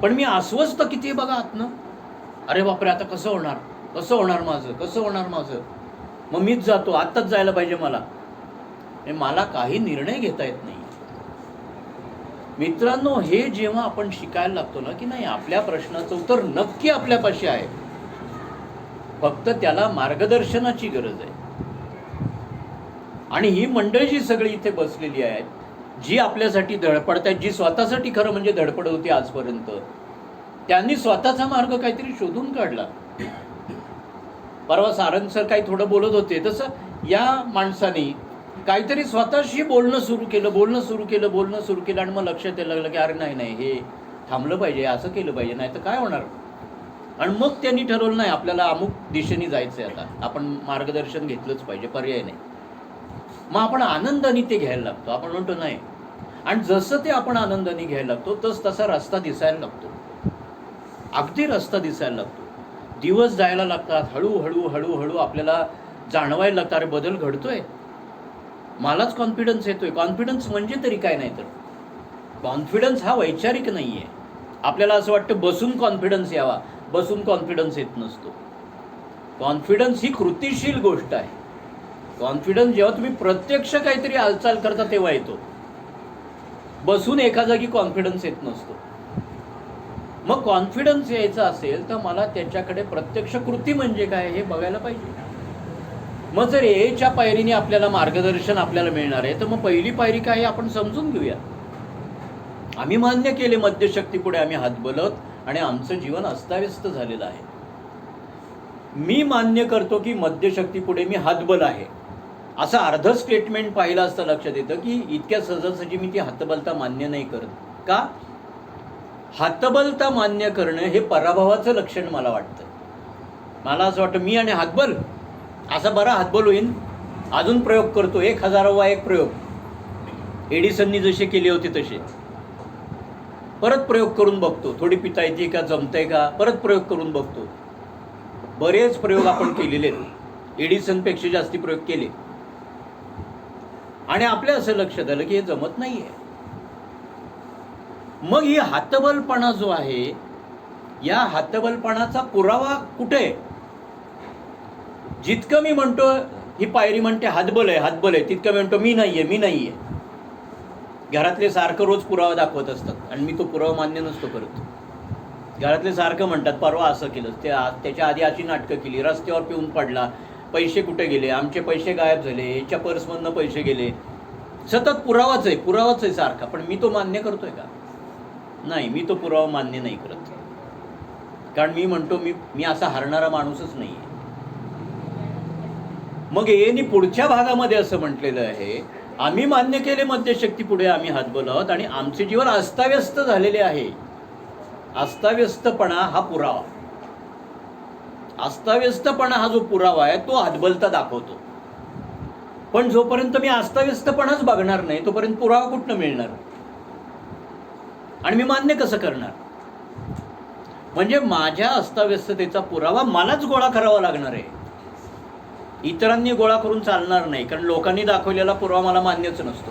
पण मी अस्वस्थ किती बघा आतनं. अरे बापरे आता कसं होणार, कसं होणार माझं, कसं होणार माझं. मग मीच जातो, आत्ताच जायला पाहिजे मला काही निर्णय घेता येत नाही. मित्रांनो, हे जेव्हा आपण शिकायला लागतो ना की नाही आपल्या प्रश्नाचं उत्तर नक्की आपल्यापाशी आहे, फक्त त्याला मार्गदर्शनाची गरज आहे. आणि ही मंडळी जी सगळी इथे बसलेली आहेत, जी आपल्यासाठी धडपडत आहेत, जी स्वतःसाठी खरं म्हणजे धडपड होती आजपर्यंत, त्यांनी स्वतःचा मार्ग काहीतरी शोधून काढला. परवा सारंग सर काही थोडं बोलत होते तसं या माणसाने काहीतरी स्वतःशी बोलणं सुरू केलं आणि मग लक्षात यायला लागलं की अरे नाही हे थांबलं पाहिजे, असं केलं पाहिजे, नाही तर काय होणार. आणि मग त्यांनी ठरवलं नाही आपल्याला अमुक दिशेने जायचं आहे, आता आपण मार्गदर्शन घेतलंच पाहिजे, पर्याय नाही. मग आपण आनंदाने ते घ्यायला लागतो. आपण म्हणतो नाही, आणि जसं ते आपण आनंदाने घ्यायला लागतो तसा रस्ता दिसायला लागतो, अगदी रस्ता दिसायला लागतो. दिवस जायला लागतात, हळूहळू आपल्याला जाणवायला लागतं अरे बदल घडतोय, मलाच कॉन्फिडन्स येतोय. कॉन्फिडन्स म्हणजे तरी काय? नाही तर कॉन्फिडन्स हा वैचारिक नाही आहे. आपल्याला असं वाटतं बसून कॉन्फिडन्स यावा, बसून कॉन्फिडन्स येत नसतो. कॉन्फिडन्स ही कृतीशील गोष्ट आहे. कॉन्फिडन्स जेव्हा तुम्ही प्रत्यक्ष काहीतरी हालचाल करता तेव्हा येतो, बसून एका जागी कॉन्फिडन्स येत नसतो. मग कॉन्फिडन्स यायचा असेल तर मला त्याच्याकडे प्रत्यक्ष कृती म्हणजे काय हे बघायला पाहिजे. मग जर एच्या पायरीने आपल्याला मार्गदर्शन आपल्याला मिळणार आहे तर मग पहिली पायरी काय हे आपण समजून घेऊया. आम्ही मान्य केले मद्यशक्तीपुढे आम्ही हतबलत आणि आमचं जीवन अस्ताव्यस्त झालेलं आहे. मी मान्य करतो की मद्यशक्तीपुढे मी हतबल आहे. असं अर्ध स्टेटमेंट पाहिलं असता लक्षात येतं की इतक्या सहजासहजी मी ती हतबलता मान्य नाही करत. का? हतबलता मान्य करणं हे पराभवाचं लक्षण मला वाटतं. मला असं वाटतं मी आणि हातबल असा बरा हातबल होईन, अजून प्रयोग करतो, 1000वा एक प्रयोग एडिसननी जसे केले होते तसे परत प्रयोग करून बघतो. थोडी पिता येते का, जमतंय का, परत प्रयोग करून बघतो. बरेच प्रयोग आपण केलेले आहेत, एडिसनपेक्षा जास्ती प्रयोग केले आणि आपल्या असं लक्षात आलं की हे जमत नाहीये. मग ही हतबलपणा जो आहे, या हतबलपणाचा पुरावा कुठे? जितकं मी म्हणतो ही पायरी म्हणते हातबल आहे, तितकं मी म्हणतो मी नाहीये. घरातले सारखं रोज पुरावा दाखवत असतात आणि मी तो पुरावा मान्य नसतो करत. घरातले सारखं म्हणतात परवा असं केलं, त्याच्या आधी अशी नाटकं केली, रस्त्यावर पिऊन पडला, पैसे कुठे गेले, आमचे पैसे गायब झाले, याच्या पर्समधनं पैसे गेले. सतत पुरावाच आहे सारखा. पण मी तो मान्य करतोय का? नाही, मी तो पुरावा मान्य नाही करत. कारण मी म्हणतो मी असा हरणारा माणूसच नाही आहे. मग यांनी पुढच्या भागामध्ये असं म्हटलेलं आहे, आम्ही मान्य केले मध्यशक्ती पुढे आम्ही हातबल आहोत आणि आमचे जीवन अस्ताव्यस्त झालेले आहे. अस्ताव्यस्तपणा हा पुरावा, अस्ताव्यस्तपणा हा जो पुरावा आहे तो हातबलता दाखवतो. पण जोपर्यंत मी अस्ताव्यस्तपणाच बघणार नाही तोपर्यंत पुरावा कुठनं मिळणार आणि मी मान्य कसं करणार? म्हणजे माझ्या अस्ताव्यस्ततेचा पुरावा मलाच गोळा करावा लागणार आहे, इतरांनी गोळा करून चालणार नाही. कारण लोकांनी दाखवलेला पुरावा मला मान्यच नसतो,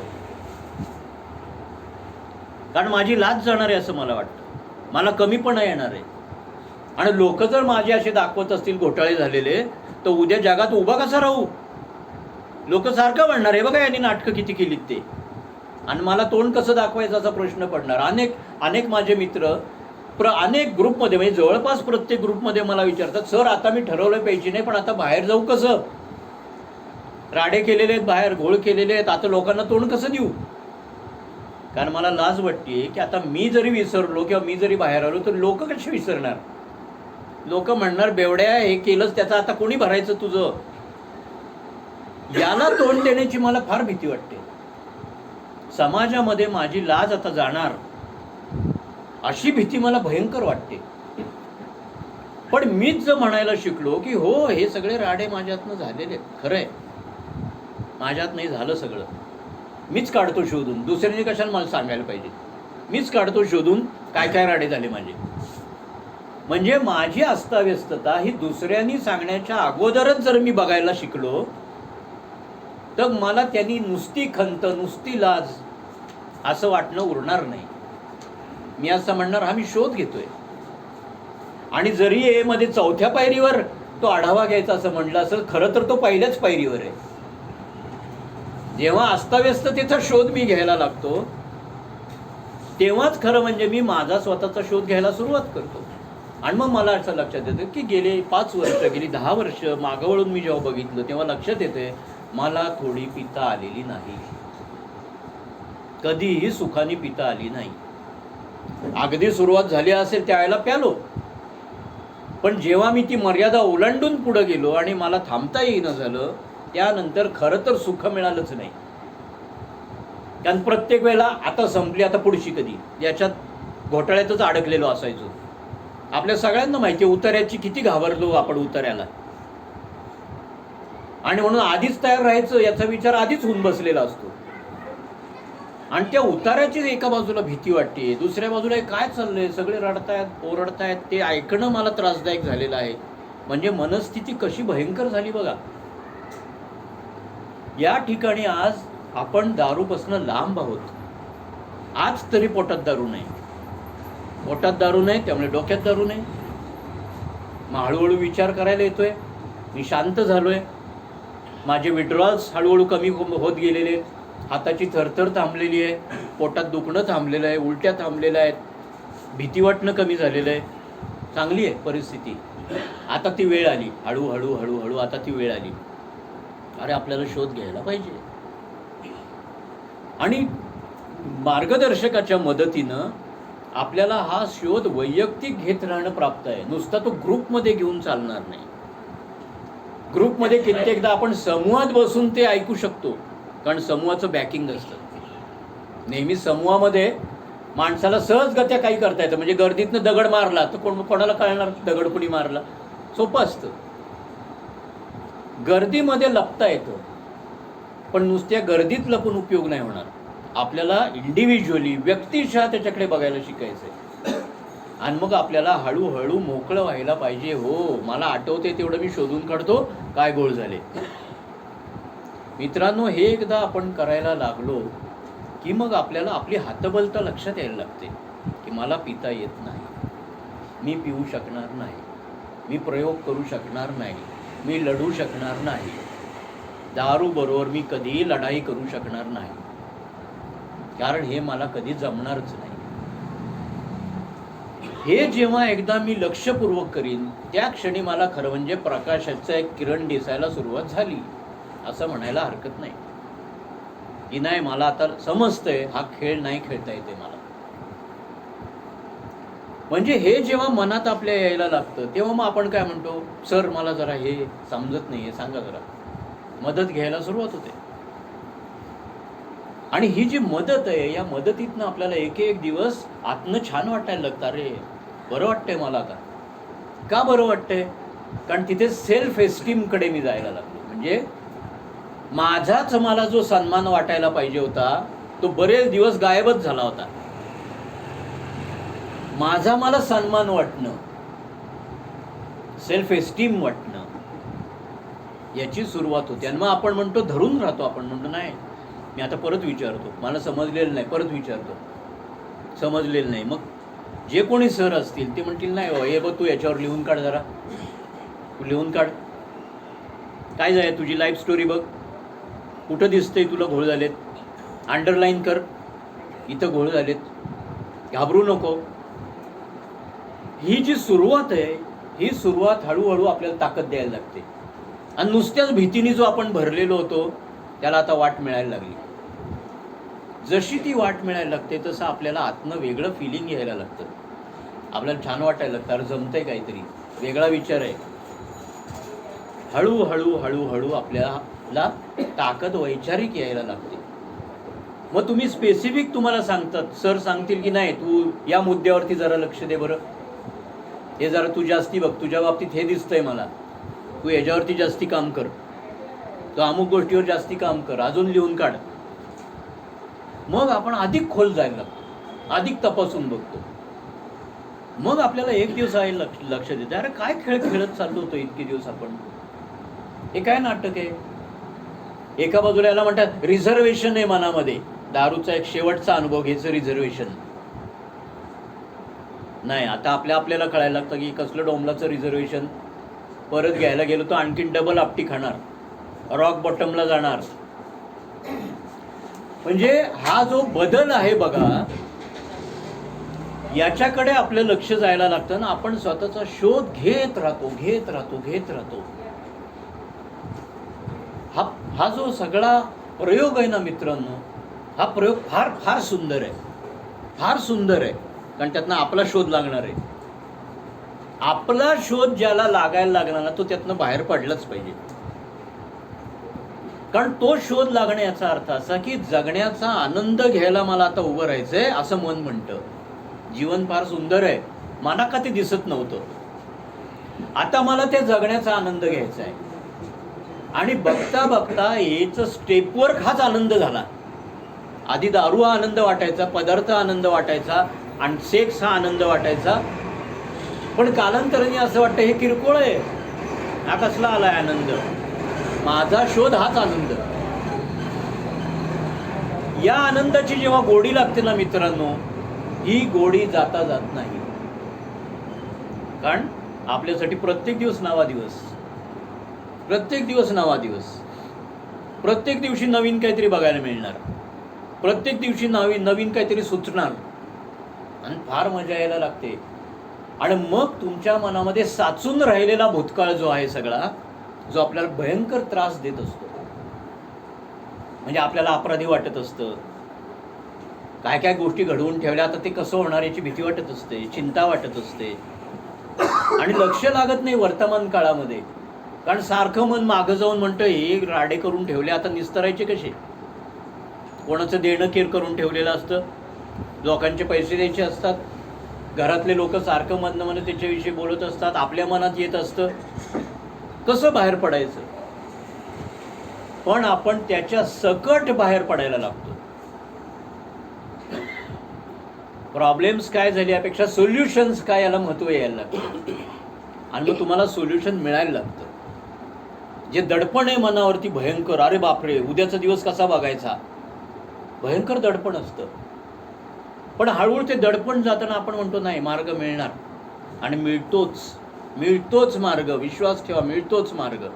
कारण माझी लाज जाणार आहे असं मला वाटतं, मला कमीपणा येणार आहे. आणि लोक जर माझे असे दाखवत असतील घोटाळे झालेले, तर उद्या जगात उभा कसा राहू? लोक सारखं म्हणणार आहे बघा यांनी नाटकं किती केलीत ते, आणि मला तोंड कसं दाखवायचं असा प्रश्न पडणार. अनेक माझे मित्र अनेक ग्रुपमध्ये, म्हणजे जवळपास प्रत्येक ग्रुपमध्ये मला विचारतात, सर आता मी ठरवलं पाहिजे नाही, पण आता बाहेर जाऊ कसं? राडे केलेले आहेत, बाहेर घोळ केलेले आहेत, आता लोकांना तोंड कसं देऊ? कारण मला लाज वाटते की आता मी जरी विसरलो किंवा मी जरी बाहेर आलो तर लोक कसे विसरणार? लोक म्हणणार बेवड्या हे केलंच, त्याचं आता कोणी भरायचं तुझं? याला तोंड देण्याची मला फार भीती वाटते. समाजामध्ये माझी लाज आता जाणार अशी भीती मला भयंकर वाटते. पण मीच जर म्हणायला शिकलो की हो हे सगळे राडे माझ्यातनं झालेले, खरंय माझ्यात नाही झालं सगळं, मीच काढतो शोधून, दुसऱ्यांनी कशाला मला सांगायला पाहिजे, मीच काढतो शोधून काय काय राडे झाले माझे. म्हणजे माझी अस्ताव्यस्तता ही दुसऱ्यांनी सांगण्याच्या अगोदरच जर मी बघायला शिकलो तर मला त्यांनी नुसती खंत, नुसती लाज असं वाटणं उरणार नाही. मी असं म्हणणार हा मी शोध घेतोय. आणि जरी ए मध्ये 4थ्या पायरीवर तो आढावा घ्यायचा असं म्हटलं असेल, खरं तर तो पहिल्याच पायरीवर आहे. जेव्हा अस्ताव्यस्ततेचा शोध मी घ्यायला लागतो तेव्हाच खरं म्हणजे मी माझा स्वतःचा शोध घ्यायला सुरुवात करतो. आणि मग मला असं लक्षात येतं की गेले 5 वर्ष, गेली 10 वर्ष मागं वळून मी जेव्हा बघितलं तेव्हा लक्षात येते मला थोडी पिता आलेली नाही, कधीही सुखाने पिता आली नाही. अगदी सुरुवात झाली असेल त्यावेळेला प्यालो, पण जेव्हा मी ती मर्यादा ओलांडून पुढे गेलो आणि मला थांबता येईना झालं, त्यानंतर खरं तर सुख मिळालंच नाही. कारण प्रत्येक वेळेला आता संपली, आता पुढची कधी, याच्यात घोटाळ्यातच अडकलेलो असायचो. आपल्या सगळ्यांना माहिती आहे उतार्याची किती घाबरलो आपण उतार्याला, आणि म्हणून आधीच तयार राहायचं याचा विचार आधीच होऊन बसलेला असतो. आणि त्या उतार्याचीच एका बाजूला भीती वाटते, दुसऱ्या बाजूला काय चाललंय, सगळे रडतायत ओरडतायत, ते ऐकणं मला त्रासदायक झालेलं आहे. म्हणजे मनस्थिती कशी भयंकर झाली बघा. या ठिकाणी आज आपण दारूपासून लांब आहोत. आज तरी पोटात दारू नाही, पोटात दारू नाही, त्यामुळे डोक्यात दारू नाही. मग हळूहळू विचार करायला येतोय, मी शांत झालोय, माझे विड्रॉल्स हळूहळू कमी होत गेलेले, हाताची थरथर थांबलेली आहे, पोटात दुखणं थांबलेलं आहे, उलट्या थांबलेल्या आहेत, भीती वाटणं कमी झालेलं आहे. चांगली आहे परिस्थिती. आता ती वेळ आली, हळूहळू हळूहळू आता ती वेळ आली. अरे आपल्याला शोध घ्यायला पाहिजे. आणि मार्गदर्शकाच्या मदतीनं आपल्याला हा शोध वैयक्तिक घेत राहणं प्राप्त आहे. नुसता तो ग्रुपमध्ये घेऊन चालणार नाही. ग्रुपमध्ये कित्येकदा आपण समूहात बसून ते ऐकू शकतो, कारण समूहाचं बॅकिंग असतं. नेहमी समूहामध्ये माणसाला सहजगत्या काही करता येतं. म्हणजे गर्दीतनं दगड मारला तर कोणाला कळणार दगड कोणी मारला? सोपं असतं. गर्दीमध्ये लपता येतं, पण नुसत्या गर्दीत लपून उपयोग नाही होणार. आपल्याला इंडिव्हिज्युअली व्यक्तिशः त्याच्याकडे बघायला शिकायचंय. आणि मग आपल्याला हळूहळू मोकळं व्हायला पाहिजे. हो, मला आठवते तेवढं मी शोधून काढतो काय गोळ झाले. मित्रांनो, हे एकदा आपण करायला लागलो की मग आपल्याला आपली हातबलता लक्षात यायला लागते की मला पिता येत नाही, मी पिऊ शकणार नाही, मी प्रयोग करू शकणार नाही, मी लढू शकणार नाही, दारूबरोबर मी कधीही लढाई करू शकणार नाही, कारण हे मला कधी जमणारच नाही. हे जेव्हा एकदा मी लक्षपूर्वक करीन त्या क्षणी मला खरं म्हणजे प्रकाशाचा एक किरण दिसायला सुरुवात झाली असं म्हणायला हरकत नाही की नाही मला आता समजतंय हा खेळ नाही खेळता येते मला. म्हणजे हे जेव्हा मनात आपल्या यायला लागतं तेव्हा मग आपण काय म्हणतो, सर मला जरा हे समजत नाही, हे सांगा जरा. मदत घ्यायला सुरुवात होते. आणि ही जी मदत आहे या मदतीतनं आपल्याला एक एक दिवस आतनं छान वाटायला लागतं. अरे बरं वाटतंय मला आता. का बरं वाटतंय? कारण तिथे सेल्फ एस्टीमकडे मी जायला लागलो. म्हणजे माझाच मला जो सन्मान वाटायला पाहिजे होता तो बरेच दिवस गायबच झाला होता. माझा मला सन्मान वाटणं, सेल्फ एस्टीम वाटणं, याची सुरुवात होते. आणि मग आपण म्हणतो धरून राहतो. आपण म्हणतो नाही मी आता परत विचारतो, मला समजलेलं नाही, परत विचारतो, समजलेलं नाही. मग जे कोणी सर असतील ते म्हणतील नाही हो हे बघ तू याच्यावर लिहून काढ, जरा तू लिहून काढ, काय जाय तुझी लाईफ स्टोरी बघ, कुठं दिसतंय तुला घोळ झालेत, अंडरलाईन कर, इथं घोळ झालेत, घाबरू नको. ही जी सुरुवात आहे ही सुरुवात हळूहळू आपल्याला ताकद द्यायला लागते. आणि नुसत्याच भीतीने जो आपण भरलेलो होतो त्याला आता वाट मिळायला लागली. जशी ती वाट मिळायला लागते तसं आपल्याला आतनं वेगळं फिलिंग यायला लागतं. आपल्याला छान वाटायला लागतं, अरे जमतंय काहीतरी, वेगळा विचार आहे. हळूहळू हळूहळू आपल्याला ताकद वैचारिक यायला लागते. मग तुम्ही स्पेसिफिक तुम्हाला सांगतात, सर सांगतील की नाही तू या मुद्द्यावरती जरा लक्ष दे बरं, हे जरा तू जास्ती बघ, तुझ्या बाबतीत हे दिसतंय मला, तू याच्यावरती जास्ती काम कर, तू अमुक गोष्टीवर जास्ती काम कर, अजून लिहून काढ. मग आपण अधिक खोल जायला लागतो, अधिक तपासून बघतो. मग आपल्याला एक दिवस आहे लक्ष देतं, अरे काय खेळ खेळत चाललो होतो इतके दिवस आपण, हे काय नाटक आहे. एका बाजूला याला म्हणतात रिझर्वेशन आहे मनामध्ये, दारूचा एक शेवटचा अनुभव घ्यायचं रिझर्वेशन नाही. आता आपल्याला कळायला लागतं की कसलं डोंबलाचं रिझर्वेशन, परत घ्यायला गेलो तर आणखीन डबल आपटी खाणार, रॉक बॉटमला जाणार. म्हणजे हा जो बदल आहे बघा, याच्याकडे आपलं लक्ष जायला लागतं ना. आपण स्वतःचा शोध घेत राहतो. हा जो सगळा प्रयोग आहे ना मित्रांनो, हा प्रयोग फार फार सुंदर आहे, फार सुंदर आहे. कारण त्यातनं आपला शोध लागणार आहे. आपला शोध ज्याला लागायला लागणार ना तो त्यातनं बाहेर पडलाच पाहिजे. कारण तो शोध लागणे याचा अर्थ असा की जगण्याचा आनंद घ्यायला मला आता उभं राहायचंय असं मन म्हणतं. जीवन फार सुंदर आहे, मला का ते दिसत नव्हतं, आता मला ते जगण्याचा आनंद घ्यायचा आहे. आणि बघता बघता याच स्टेपवर हाच आनंद झाला. आधी दारू हा आनंद वाटायचा, पदार्थ आनंद वाटायचा, आणि सेक्स हा आनंद वाटायचा. पण कालांतराने असं वाटतं हे किरकोळ आहे, हा कसला आलाय आनंद, माझा शोध हाच आनंद. या आनंदाची जेव्हा गोडी लागते ना मित्रांनो, ही गोडी जाता जात नाही. कारण आपल्यासाठी प्रत्येक दिवस नवा दिवस, प्रत्येक दिवस नवा दिवस, प्रत्येक दिवशी नवीन काहीतरी बघायला मिळणार, प्रत्येक दिवशी नवीन काहीतरी सुचणार आणि फार मजा यायला लागते. आणि मग तुमच्या मनामध्ये साचून राहिलेला भूतकाळ जो आहे सगळा, जो आपल्याला भयंकर त्रास देत असतो, म्हणजे आपल्याला अपराधी वाटत असतं, काय काय गोष्टी घडवून ठेवल्या आता ते कसं होणार याची भीती वाटत असते, चिंता वाटत असते, आणि लक्ष लागत नाही वर्तमान काळामध्ये. कारण सारखं मन मागं जाऊन म्हणतं हे राडे करून ठेवले, आता निस्तरायचे कसे. कोणाचं देणं केर करून ठेवलेलं असतं, लोकांचे पैसे द्यायचे असतात, घरातले लोक सारखं मधनं त्याच्याविषयी बोलत असतात, आपल्या मनात येत असतं, कसं बाहेर पडायचं. पण आपण त्याच्या सकट बाहेर पडायला लागतो. प्रॉब्लेम्स काय झाले यापेक्षा सोल्युशन्स काय याला महत्त्व यायला लागतं, आणि मग तुम्हाला सोल्युशन मिळायला लागतं. जे दडपण आहे मनावरती भयंकर, अरे बापरे उद्याचा दिवस कसा बघायचा, भयंकर दडपण असतं. पण हळूहळू ते दडपण जाताना आपण म्हणतो नाही मार्ग मिळणार, आणि मिळतोच मार्ग. विश्वास ठेवा, मिळतोच मार्ग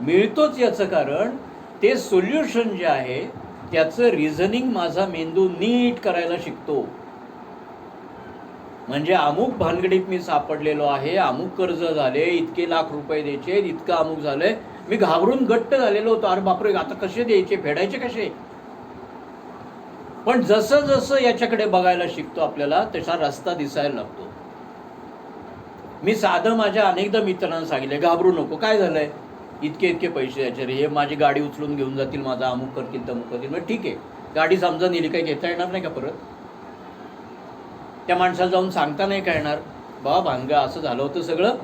मिळतोच. याचं कारण ते सोल्युशन जे आहे त्याचं रिझनिंग माझा मेंदू नीट करायला शिकतो. म्हणजे अमुक भानगडीत मी सापडलेलो आहे, अमुक कर्ज झाले, इतके लाख रुपये द्यायचे, इतकं अमुक झालंय, मी घाबरून गट्ट झालेलो होतो, अरे बापरे आता कसे द्यायचे, फेडायचे कसे. पण जसं जसं याच्याकडे बघायला शिकतो आपल्याला तसा रस्ता दिसायला लागतो. मी साधं माझ्या अनेकदा मित्रांना सांगितले, घाबरू नको, काय झालंय, इतके पैसे द्यायचे रे, हे माझी गाडी उचलून घेऊन जातील, माझा अमुक करतील तमुक करतील. मग ठीक आहे, गाडी समजा नेली, काही घेता येणार नाही का परत. त्या माणसाला जाऊन सांगता नाही का येणार, बाबा भांगा असं झालं होतं सगळं,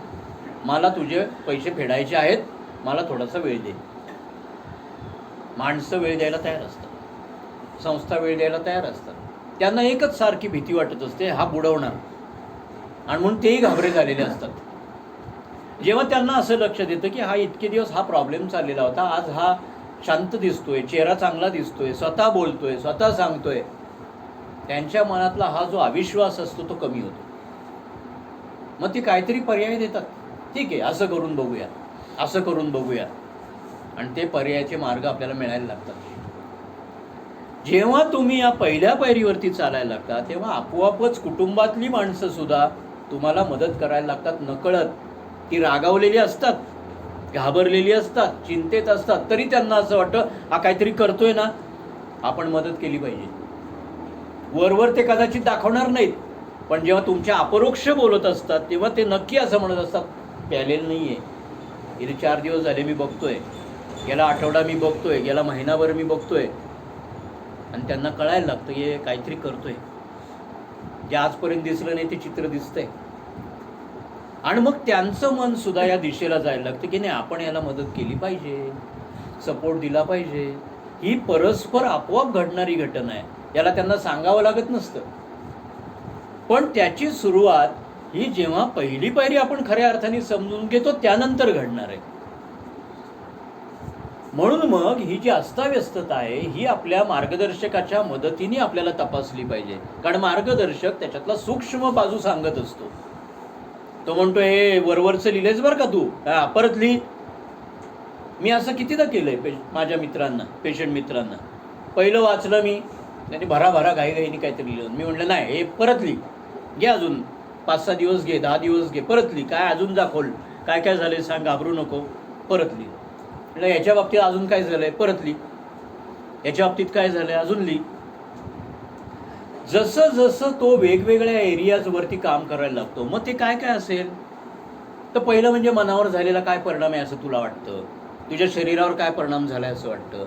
मला तुझे पैसे फेडायचे आहेत, मला थोडासा वेळ दे. माणसं वेळ द्यायला तयार असतात, संस्था वेळ द्यायला तयार असतात. त्यांना एकच सारखी भीती वाटत असते, हा बुडवणार, आणि म्हणून तेही घाबरे झालेले असतात. जेव्हा त्यांना असं लक्षात येतं की हा इतके दिवस हा प्रॉब्लेम चाललेला होता, आज हा शांत दिसतोय, चेहरा चांगला दिसतोय, स्वतः बोलतोय, स्वतः सांगतोय, त्यांच्या मनातला हा जो अविश्वास असतो तो कमी होतो. मग ते काहीतरी पर्याय देतात, ठीक आहे असं करून बघूया, असं करून बघूया, आणि ते पर्यायाचे मार्ग आपल्याला मिळायला लागतात. जेव्हा तुम्ही या पहिल्या पायरीवरती चालायला लागता तेव्हा आपोआपच कुटुंबातली माणसं सुद्धा तुम्हाला मदत करायला लागतात नकळत. ती रागावलेली असतात, घाबरलेली असतात, चिंतेत असतात, तरी त्यांना असं वाटतं हा काहीतरी करतोय ना, आपण मदत केली पाहिजे. वरवर ते कदाचित दाखवणार नाहीत, पण जेव्हा तुमच्या अपरोक्ष बोलत असतात तेव्हा ते नक्की असं म्हणत असतात, प्यालेलं नाही आहे, गेले 4 दिवस झाले मी बघतोय, गेला आठवडा मी बघतोय, गेला महिनाभर मी बघतोय. आणि त्यांना कळायला लागतं हे काहीतरी करतोय, जे आजपर्यंत दिसलं नाही ते चित्र दिसतंय. आणि मग त्यांचं मन सुद्धा या दिशेला जायला लागतं की नाही आपण याला मदत केली पाहिजे, सपोर्ट दिला पाहिजे. ही परस्पर आपोआप घडणारी घटना आहे, याला त्यांना सांगावं लागत नसतं. पण त्याची सुरुवात ही जेव्हा पहिली पायरी आपण खऱ्या अर्थाने समजून घेतो त्यानंतर घडणार आहे. म्हणून मग ही जी अस्ताव्यस्तता आहे ही आपल्या मार्गदर्शकाच्या मदतीने आपल्याला तपासली पाहिजे. कारण मार्गदर्शक त्याच्यातला सूक्ष्म बाजू सांगत असतो. तो म्हणतो हे वरवरचं लिहिलेच बरं का तू, परत लिही. मी असं कितीदा केलंय माझ्या मित्रांना, पेशंट मित्रांना. पहिलं वाचलं मी, त्यांनी भराभरा घाईघाईने काहीतरी लिहिलं, मी म्हटलं नाही हे परत लिही, घे अजून 5-6 दिवस घे, 10 दिवस घे, परत लिही, काय अजून दाखवल, काय काय झालंय सांग, घाबरू नको, परत लिही. म्हटलं याच्या बाबतीत अजून काय झालंय, परत लिही, याच्या बाबतीत काय झालंय, अजून लिही. जसं जसं तो वेगवेगळ्या एरियाजवरती काम करायला लागतो, मग ते काय काय असेल तर पहिलं म्हणजे मनावर झालेला काय परिणाम आहे असं तुला वाटतं, तुझ्या शरीरावर काय परिणाम झालाय असं वाटतं,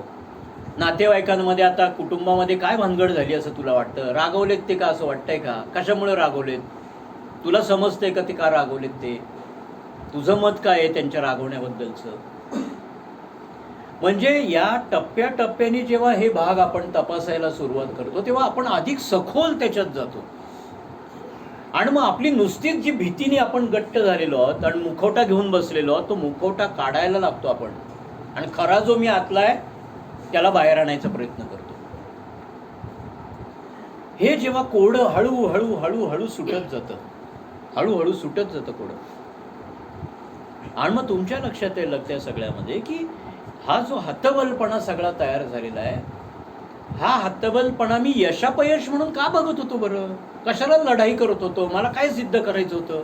नातेवाईकांमध्ये आता कुटुंबामध्ये काय भानगड झाली असं तुला वाटतं, रागवलेत ते का असं वाटतंय का, कशामुळे रागवलेत, तुला समजतंय का ते का रागवलेत, ते तुझं मत काय आहे त्यांच्या रागवण्याबद्दलचं. म्हणजे या टप्प्याटप्प्याने जेव्हा हे भाग आपण तपासायला सुरुवात करतो तेव्हा आपण अधिक सखोल त्याच्यात जातो. आणि मग आपली नुसतीच जी भीतीने आपण गट्ट झालेलो आहोत आणि मुखवटा घेऊन बसलेलो आहोत तो मुखवटा काढायला लागतो आपण, आणि खरा जो मी आतला आहे त्याला बाहेर आणायचा प्रयत्न करतो. हे जेव्हा कोडं हळूहळू हळूहळू सुटत जातं, हळूहळू सुटत जातं कोडं, आणि मग तुमच्या लक्षात येईल त्या सगळ्यामध्ये की हा जो हतबलपणा सगळा तयार झालेला आहे, हा हतबलपणा मी यशापयश म्हणून का बघत होतो बरं, कशाला लढाई करत होतो, मला काय सिद्ध करायचं होतं,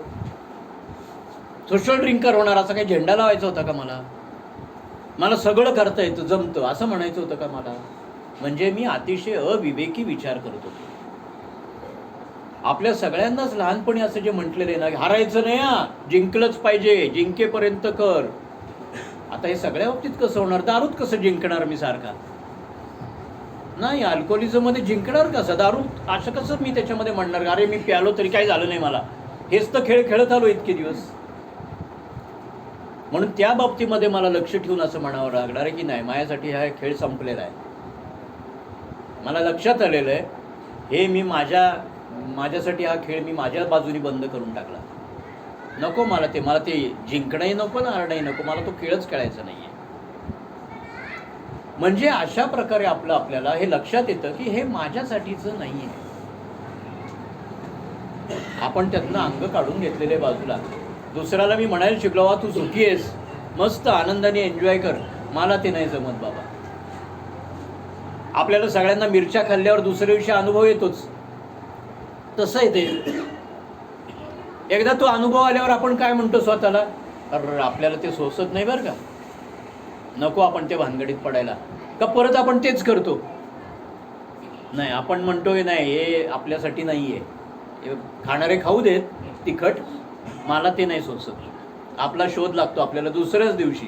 सोशल ड्रिंकर होणार असा काही झेंडा लावायचा होता का मला सगळं करता येतं जमतं असं म्हणायचं होतं का मला. म्हणजे मी अतिशय अविवेकी विचार करत होतो. आपल्या सगळ्यांनाच लहानपणी असं जे म्हटलेलं आहे ना, हारायचं नाही हा, जिंकलंच पाहिजे, जिंकेपर्यंत कर. आता हे सगळ्या बाबतीत कसं होणार? दारूत कसं जिंकणार मी सारखा? नाही, अल्कोहोलिझम मध्ये जिंकणार कसं? दारू असं कसं मी त्याच्यामध्ये म्हणणार अरे मी प्यालो तरी काय झालं नाही मला? हेच तर खेळ खेळत आलो इतके दिवस. म्हणून त्या बाबतीमध्ये मला लक्ष ठेवून असं म्हणावं लागणार आहे की नाही, माझ्यासाठी हा खेळ संपलेला आहे. मला लक्षात आलेलं आहे हे मी माझ्यासाठी हा खेळ मी माझ्या बाजूनी बंद करून टाकला. नको मला ते जिंकणंही नको ना हारणंही नको, मला तो खेळच खेळायचा नाही आहे. म्हणजे अशा प्रकारे आपल्याला हे लक्षात येतं की हे माझ्यासाठीचं नाही आहे. आपण त्यातनं अंग काढून घेतलेले बाजूला. दुसऱ्याला मी म्हणायला शिकलो वा तू सुखी आहेस, मस्त आनंदाने एन्जॉय कर, मला ते नाही जमत बाबा. आपल्याला सगळ्यांना मिरच्या खाल्ल्यावर दुसऱ्या दिवशी अनुभव येतोच, तसं आहे ते. एकदा तो अनुभव आल्यावर आपण काय म्हणतो स्वतःला, अरे आपल्याला ते सोसत नाही बरं का, नको आपण ते भानगडीत पडायला. का परत आपण तेच करतो? नाही, आपण म्हणतोय नाही हे आपल्यासाठी नाही आहे, खाणारे खाऊ देत तिखट, मला ते नाही सोसत. आपला शोध लागतो आपल्याला दुसऱ्याच दिवशी.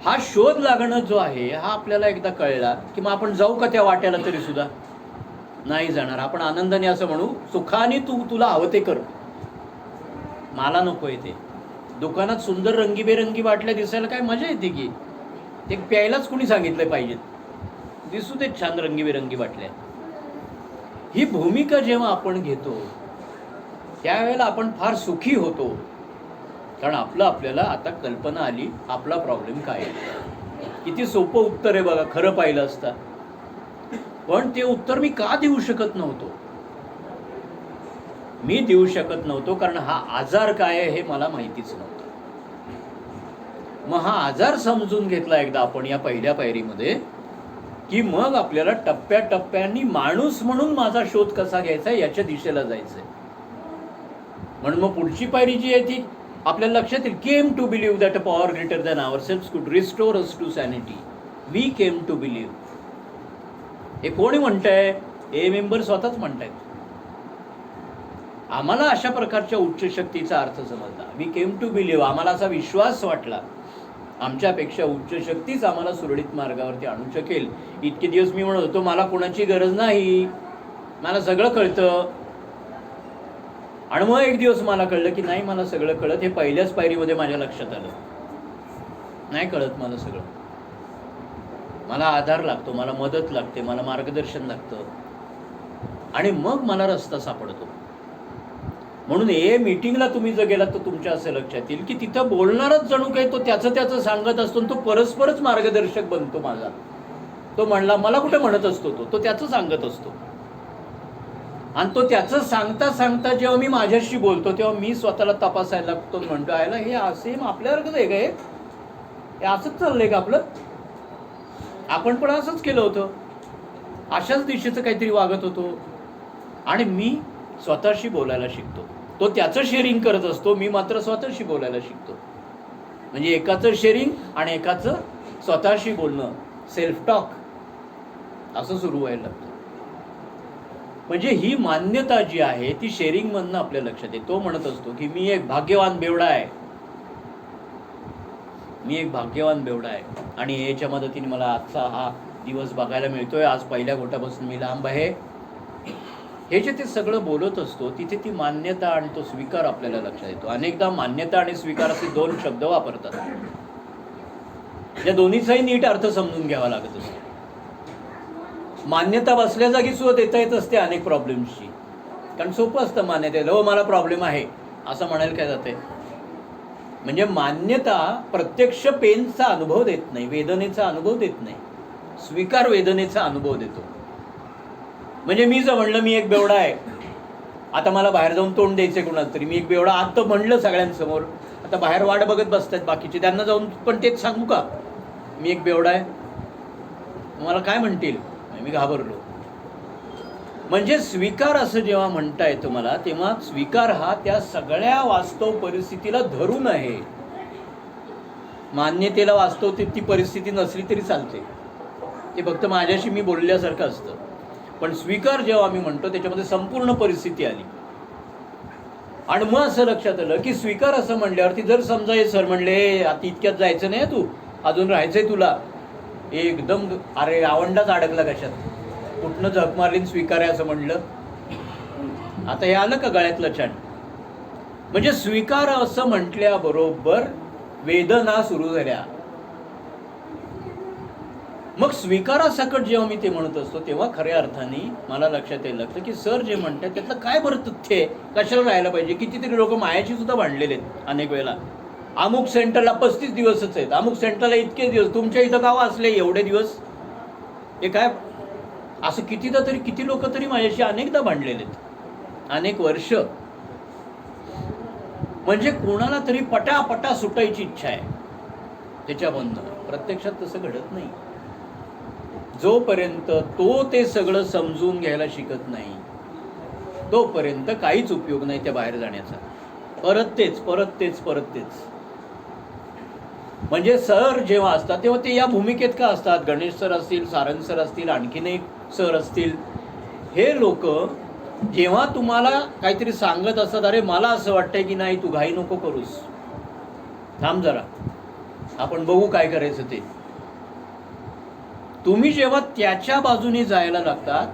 हा शोध लागणं जो आहे हा आपल्याला एकदा कळला की मग आपण जाऊ का त्या वाट्याला? तरी सुद्धा नाही जाणार. आपण आनंदाने असं म्हणू, सुखाने तुला हवं ते कर, मला नको येते. दुकानात सुंदर रंगीबेरंगी बाटल्या दिसायला काय मजा येते की? ते प्यायलाच कुणी सांगितलं पाहिजेत, दिसू दे छान रंगीबेरंगी बाटल्या. ही भूमिका जेव्हा आपण घेतो त्यावेळेला आपण फार सुखी होतो, कारण आपल्याला आता कल्पना आली आपला प्रॉब्लेम काय आहे. किती सोपं उत्तर आहे बघा खरं पाहिलं असता. पण ते उत्तर मी का देऊ शकत नव्हतो? मी देऊ शकत नव्हतो कारण हा आजार काय आहे हे मला माहितीच नव्हतं. मग हा आजार समजून घेतला एकदा आपण या पहिल्या पायरीमध्ये की मग आपल्याला टप्प्याटप्प्यांनी माणूस म्हणून माझा शोध कसा घ्यायचा याच्या दिशेला जायचंय. म्हणून मग पुढची पायरी जी आहे ती आपल्याला लक्षात येईल. Came to believe that a power greater than ourselves could restore us to sanity. We came to believe. हे कोणी म्हणतंय? ए मेंबर स्वतःच म्हणतायत. आम्हाला अशा प्रकारच्या उच्च शक्तीचा अर्थ समजला. We came to believe. आम्हाला असा विश्वास वाटला आमच्यापेक्षा उच्च शक्तीच आम्हाला सुरळीत मार्गावरती आणू शकेल. इतके दिवस मी म्हणत होतो मला कोणाची गरज नाही, मला सगळं कळतं. आणि मग एक दिवस मला कळलं की नाही, मला सगळं कळत. हे पहिल्याच पायरीमध्ये माझ्या लक्षात आलं, नाही कळत मला सगळं. मला आधार लागतो, मला मदत लागते, मला मार्गदर्शन लागतं, आणि मग मला रस्ता सापडतो. म्हणून हे मीटिंगला तुम्ही जर गेलात तर तुमच्या असं लक्षात येईल की तिथं बोलणारच जणू काही तो त्याचं सांगत असतो, तो परस्परच मार्गदर्शक बनतो माझा. तो म्हणला मला कुठे म्हणत असतो, तो त्याचं सांगत असतो. आणि तो त्याचं सांगता सांगता जेव्हा मी माझ्याशी बोलतो तेव्हा मी स्वतःला तपासायला लागतो, म्हणतो आयला हे सेम आपल्यासारखंच आहे का? हे असंच चाललंय का आपलं? आपण पण असंच केलं होतं, अशाच दिशेचं काहीतरी वागत होतो. आणि मी स्वतःशी बोलायला शिकतो. तो त्याचं शेअरिंग करत असतो, मी मात्र स्वतःशी बोलायला शिकतो. म्हणजे एकाचं शेअरिंग आणि एकाचं स्वतःशी बोलणं, सेल्फ टॉक, असं सुरू व्हायला लागतं. म्हणजे ही मान्यता जी आहे ती शेअरिंग मधनं आपल्या लक्षात येते. तो म्हणत असतो की मी एक भाग्यवान बेवडा आहे, मी एक भाग्यवान बेवडा आहे, आणि याच्या मदतीने मला आजचा हा दिवस बघायला मिळतोय. आज पहिल्या घोटापासून मी लांब आहे. हे जे ते सगळं बोलत असतो तिथे ती मान्यता आणि तो स्वीकार आपल्याला लक्षात येतो. अनेकदा मान्यता आणि स्वीकार असे दोन शब्द वापरतात, या दोन्हीचाही नीट अर्थ समजून घ्यावा लागत असतो. मान्यता बसल्या जागी सुद्धा देता येत असते अनेक प्रॉब्लेम्सची, कारण सोपं असतं मान्यतेला. हो मला प्रॉब्लेम आहे असं म्हणायला काय जाते? म्हणजे मान्यता प्रत्यक्ष पेनचा अनुभव देत नाही, वेदनेचा अनुभव देत नाही. स्वीकार वेदनेचा अनुभव देतो. म्हणजे मी जर म्हणलं मी एक बेवडा आहे, आता मला बाहेर जाऊन तोंड द्यायचंय कुणाला तरी, मी एक बेवडा आज तर म्हणलं सगळ्यांसमोर, आता बाहेर वाट बघत बसतात बाकीचे, त्यांना जाऊन पण तेच सांगू का मी एक बेवडा आहे? मला काय म्हणतील? मी घाबरलो. म्हणजे स्वीकार असं जेव्हा म्हणता येतो मला, तेव्हा स्वीकार हा त्या सगळ्या वास्तव परिस्थितीला धरून आहे. मान्यतेला वास्तव ती परिस्थिती नसली तरी चालते, ते फक्त माझ्याशी मी बोलल्यासारखं असतं. पण स्वीकार जेव्हा आम्ही म्हणतो त्याच्यामध्ये संपूर्ण परिस्थिती आली. आणि मग असं लक्षात आलं की स्वीकार असं म्हणल्यावरती जर समजा हे सर म्हणले आता इतक्यात जायचं नाही तू, अजून राहायचंय तुला, एकदम अरे आवंडाच अडकला कशात, कुठनं झक मारलीन स्वीकार आहे असं म्हणलं. आता हे आलं का गळ्यातलं छान. म्हणजे स्वीकार असं म्हटल्याबरोबर वेदना सुरू झाल्या. मग स्वीकारासकट जेव्हा मी ते म्हणत असतो तेव्हा खऱ्या अर्थाने मला लक्षात यायला लागतं की सर जे म्हणतात त्यातलं काय बरं तथ्य आहे, कशाला राहायला पाहिजे. कितीतरी लोक मायाची सुद्धा भांडलेले आहेत अनेक वेळेला. अमुक सेंटरला 35 दिवसच आहेत, अमुक सेंटरला इतके दिवस, तुमच्या इथं गाव असले एवढे दिवस, हे काय असं किती लोक तरी माझ्याशी अनेकदा भांडलेले आहेत, अनेक वर्ष. म्हणजे कोणाला तरी पटापटा सुटायची इच्छा आहे त्याच्याबंधन. प्रत्यक्षात तसं घडत नाही. जोपर्यंत तो ते सगळं समजून घ्यायला शिकत नाही तोपर्यंत काहीच उपयोग नाही त्या बाहेर जाण्याचा. परत तेच. म्हणजे सर जेव्हा असतात तेव्हा ते या भूमिकेत का असतात. गणेश सर असतील, सारंग सर असतील, आणखीन एक सर असतील, हे लोक जेव्हा तुम्हाला काहीतरी सांगत असतात, अरे मला असं वाटतंय की नाही तू घाई नको करूस, थांब जरा, आपण बघू काय करायचं ते. तुम्ही जेव्हा त्याच्या बाजूने जायला लागतात,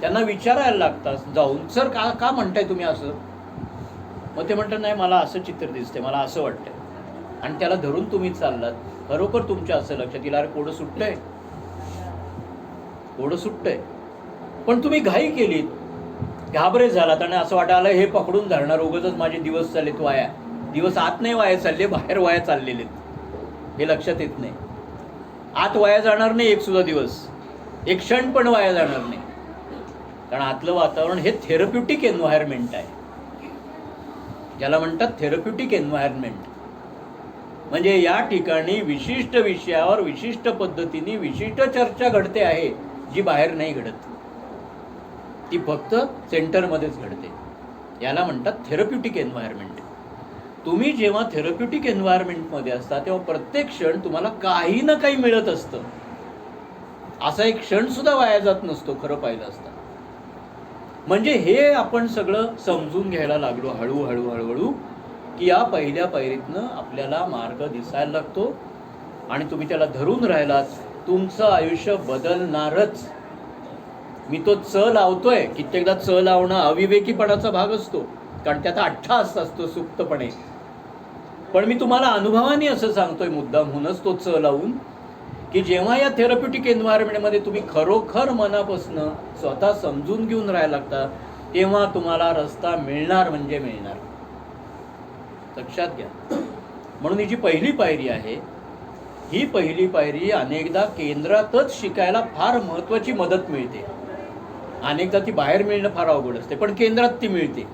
त्यांना विचारायला लागतात जाऊन, सर का म्हणताय तुम्ही असं. मग ते म्हणतात नाही मला असं चित्र दिसतंय, मला असं वाटतंय. आणि त्याला धरून तुम्ही चाललात, खरोखर तुमच्या असं लक्षात येईल अरे कोडं सुटतंय. पण तुम्ही घाई केलीत, घाबरे झालात आणि असं वाटायला हे पकडून धरणार, उगाचच माझे दिवस चाललेत वाया. दिवस आत नाही वाया चालले, बाहेर वाया चाललेले, हे लक्षात येत नाही. आत वाया जाणार नाही एक सुद्धा दिवस, एक क्षण पण वाया जाणार नाही. कारण आतलं वातावरण हे थेरप्युटिक एन्व्हायरमेंट आहे, ज्याला म्हणतात थेरप्युटिक एन्व्हायरमेंट. म्हणजे या ठिकाणी विशिष्ट विषयावर विशिष्ट पद्धतीने विशिष्ट चर्चा घडते आहे, जी बाहेर नाही घडत, ती फक्त सेंटरमध्येच घडते. याला म्हणतात थेरप्युटिक एन्व्हायरमेंट. तुम्ही जेव्हा थेरप्युटिक एन्व्हायरमेंटमध्ये असता तेव्हा प्रत्येक क्षण तुम्हाला काही ना काही मिळत असतं. असा एक क्षण सुद्धा वाया जात नसतो खरं पाहिलं असता. म्हणजे हे आपण सगळं समजून घ्यायला लागलो हळूहळू की या पहिल्या पायरीतनं आपल्याला मार्ग दिसायला लागतो आणि तुम्ही त्याला धरून राहिलात, तुमचं आयुष्य बदलणारच. मी तो च लावतोय, कित्येकदा च लावणं अविवेकीपणाचा भाग असतो, कारण त्यात अठ्ठास असतो सुप्तपणे. पण मी तुम्हाला अनुभवाने असं सांगतोय मुद्दामहूनच तो च लावून, की जेव्हा या थेरप्युटिक एन्व्हायरमेंटमध्ये तुम्ही खरोखर मनापासून स्वतः समजून घेऊन राहायला लागता, तेव्हा तुम्हाला रस्ता मिळणार म्हणजे मिळणार. लक्षात घ्या. म्हणून ही जी पहिली पायरी आहे, ही पहिली पायरी अनेकदा केंद्रातच शिकायला फार महत्त्वाची मदत मिळते. अनेकदा ती बाहेर मिळणं फार अवघड असते, पण केंद्रात ती मिळते.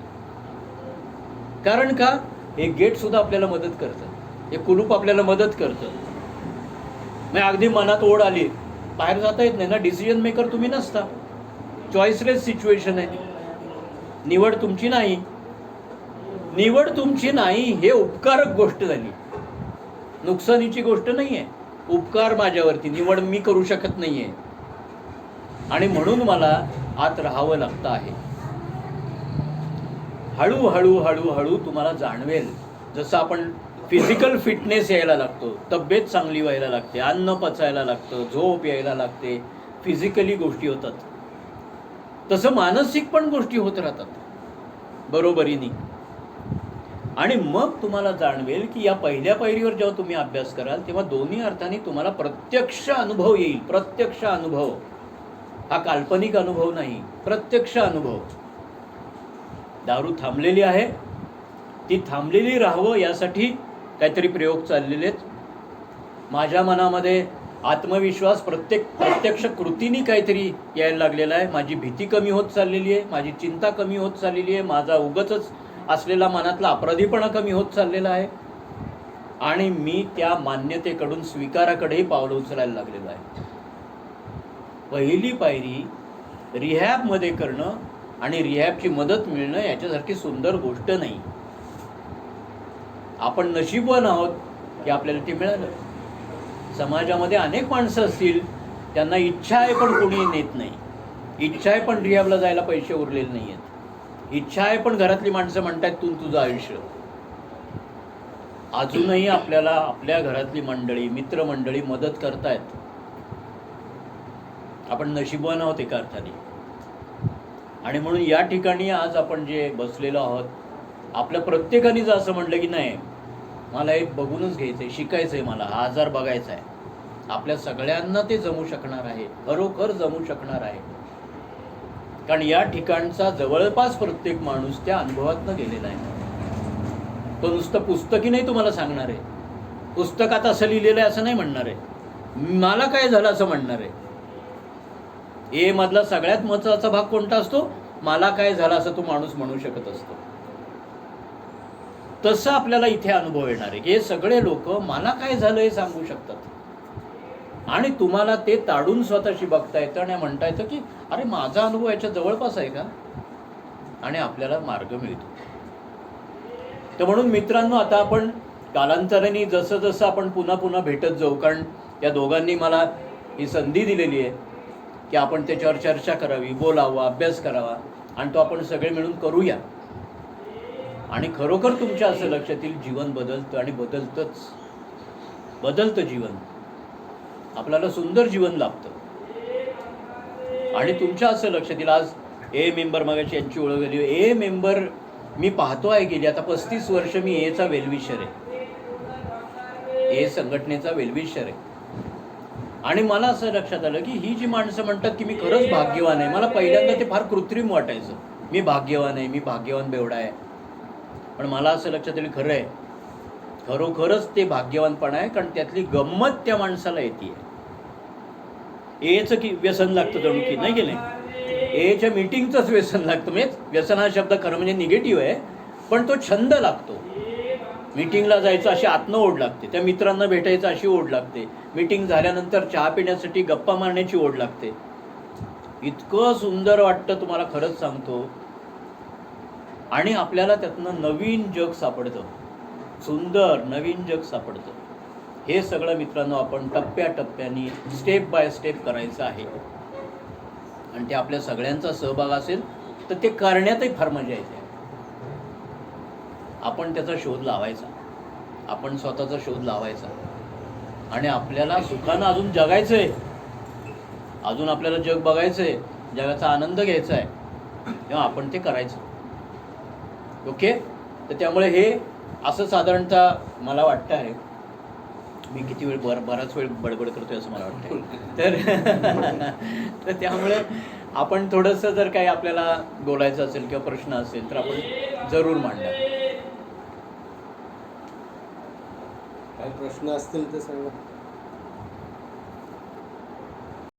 कारण का, हे गेट सुद्धा आपल्याला मदत करतं, हे कुलूप आपल्याला मदत करतं. मग अगदी मनात ओढ आली, बाहेर जाता येत नाही ना, डिसिजन मेकर तुम्ही नसता, चॉईसलेस सिच्युएशन आहे. निवड तुमची नाही हे उपकारक गोष्ट झाली, नुकसानीची गोष्ट नाही आहे. उपकार माझ्यावरती, निवड मी करू शकत नाही आहे, आणि म्हणून मला आत राहावं लागतं आहे. हळूहळू तुम्हाला जाणवेल, जसं आपण फिजिकल फिटनेस यायला लागतो, तब्येत चांगली व्हायला लागते, अन्न पचायला लागतं, झोप यायला लागते, फिजिकली गोष्टी होतात, तसं मानसिक पण गोष्टी होत राहतात बरोबरीने. आणि मग तुम्हाला जाणवेल की या पहिल्या पायरीवर जेव्हा तुम्ही अभ्यास कराल तेव्हा दोन्ही अर्थाने तुम्हाला प्रत्यक्ष अनुभव येईल. प्रत्यक्ष अनुभव हा काल्पनिक अनुभव नाही, प्रत्यक्ष अनुभव. दारू थांबलेली आहे, ती थांबलेली राहावं यासाठी काहीतरी प्रयोग चाललेले आहेत. माझ्या मनामध्ये आत्मविश्वास प्रत्यक्ष कृतीने काहीतरी यायला लागलेला आहे. माझी भीती कमी होत चाललेली आहे, माझी चिंता कमी होत चाललेली आहे, माझा उगाचच असलेला मनातला अपराधीपणा कमी होत चाललेला आहे, आणि मी त्या मान्यतेकडून स्वीकाराकडेही पावलं उचलायला लागलेलो आहे. पहिली पायरी रिहॅबमध्ये करणं आणि रिहॅबची मदत मिळणं याच्यासारखी सुंदर गोष्ट नाही. आपण नशीबवान आहोत की आपल्याला ते मिळालं. समाजामध्ये अनेक माणसं असतील, त्यांना इच्छा आहे पण कोणी नेत नाही. इच्छा आहे पण रिहॅबला जायला पैसे उरलेले नाही आहेत. इच्छा आहे पण घरातली माणसं म्हणतात तू तुझं आयुष्य. अजूनही आपल्याला आपल्या घरातली मंडळी, मित्रमंडळी मदत करतायत. आपण नशीबवान आहोत एका अर्थाने. आणि म्हणून या ठिकाणी आज आपण जे बसलेलो आहोत, आपल्या प्रत्येकाने जर असं म्हटलं की नाही मला हे बघूनच घ्यायचं आहे, शिकायचं आहे, मला हा आजार बघायचा आहे, आपल्या सगळ्यांना ते जमू शकणार आहे, खरोखर जमू शकणार आहे. कारण या ठिकाणचा जवळपास प्रत्येक माणूस त्या अनुभवातनं गेलेला आहे. तो नुसतं पुस्तकी नाही तुम्हाला सांगणार आहे, पुस्तकात असं लिहिलेलं आहे असं नाही म्हणणार आहे, मला काय झालं असं म्हणणार आहे. ए मधला सगळ्यात महत्त्वाचा भाग कोणता असतो? मला काय झालं असं तो माणूस म्हणू शकत असतो. तसं आपल्याला इथे अनुभव येणार आहे की हे सगळे लोक मला काय झालं हे सांगू शकतात. आणि तुम्हाला ते ताडून स्वतःशी बघता येतं आणि म्हणता येतं की अरे माझा अनुभव याच्या जवळपास आहे का, आणि आपल्याला मार्ग मिळतो. तर म्हणून मित्रांनो, आता आपण कालांतराने जसं जसं आपण पुन्हा पुन्हा भेटत जाऊ, कारण या दोघांनी मला ही संधी दिलेली आहे की आपण त्याच्यावर चर्चा करावी, बोलावं, अभ्यास करावा, आणि तो आपण सगळे मिळून करूया. आणि खरोखर तुमच्या असं लक्षात येईल जीवन बदलतं, आणि बदलतं जीवन, आपल्याला सुंदर जीवन लाभतं. आणि तुमच्या असं लक्षात येईल, आज ए मेंबर मगाशी यांची ओळख झाली. ए मेंबर मी पाहतो आहे गेली आता 35 वर्ष मी एचा वेलविशर आहे, ए संघटनेचा वेलविशर आहे. आणि मला असं लक्षात आलं की ही जी माणसं म्हणतात की मी खरंच भाग्यवान आहे, मला पहिल्यांदा ते फार कृत्रिम वाटायचं, मी भाग्यवान आहे, मी भाग्यवान बेवडा आहे. पण मला असं लक्षात आलं खरं आहे, खरोखरच ते भाग्यवानपण आहे, कारण त्यातली गंमत त्या माणसाला येते. एचं की व्यसन लागतं जणू की, नाही गेले एच्या मीटिंगचंच व्यसन लागतं. म्हणजे व्यसन हा शब्द खरं म्हणजे निगेटिव्ह आहे, पण तो छंद लागतो. मीटिंगला जायचं अशी आतनं ओढ लागते, त्या मित्रांना भेटायचं अशी ओढ लागते, मीटिंग झाल्यानंतर चहा पिण्यासाठी गप्पा मारण्याची ओढ लागते. इतकं सुंदर वाटतं तुम्हाला, खरंच सांगतो. आणि आपल्याला त्यातनं नवीन जग सापडतं, सुंदर नवीन जग सापडतं. हे सगळं मित्रांनो आपण टप्प्याटप्प्याने स्टेप बाय स्टेप करायचं आहे. आणि ते आपल्या सगळ्यांचा सहभाग असेल तर ते करण्यातही फार मजा येते. आपण त्याचा शोध लावायचा, आपण स्वतःचा शोध लावायचा, आणि आपल्याला सुखानं अजून जगायचं आहे, अजून आपल्याला जग बघायचं आहे, जगाचा आनंद घ्यायचा आहे, तेव्हा आपण ते करायचं. ओके. तर त्यामुळे हे असं साधारणतः मला वाटतं आहे. मी किती वेळ बराच वेळ बडबड करतोय असं मला वाटतं. तर त्यामुळे आपण थोडंसं जर काही आपल्याला बोलायचं असेल किंवा प्रश्न असेल तर आपण जरूर मांडा. काही प्रश्न असतील तर सांगा.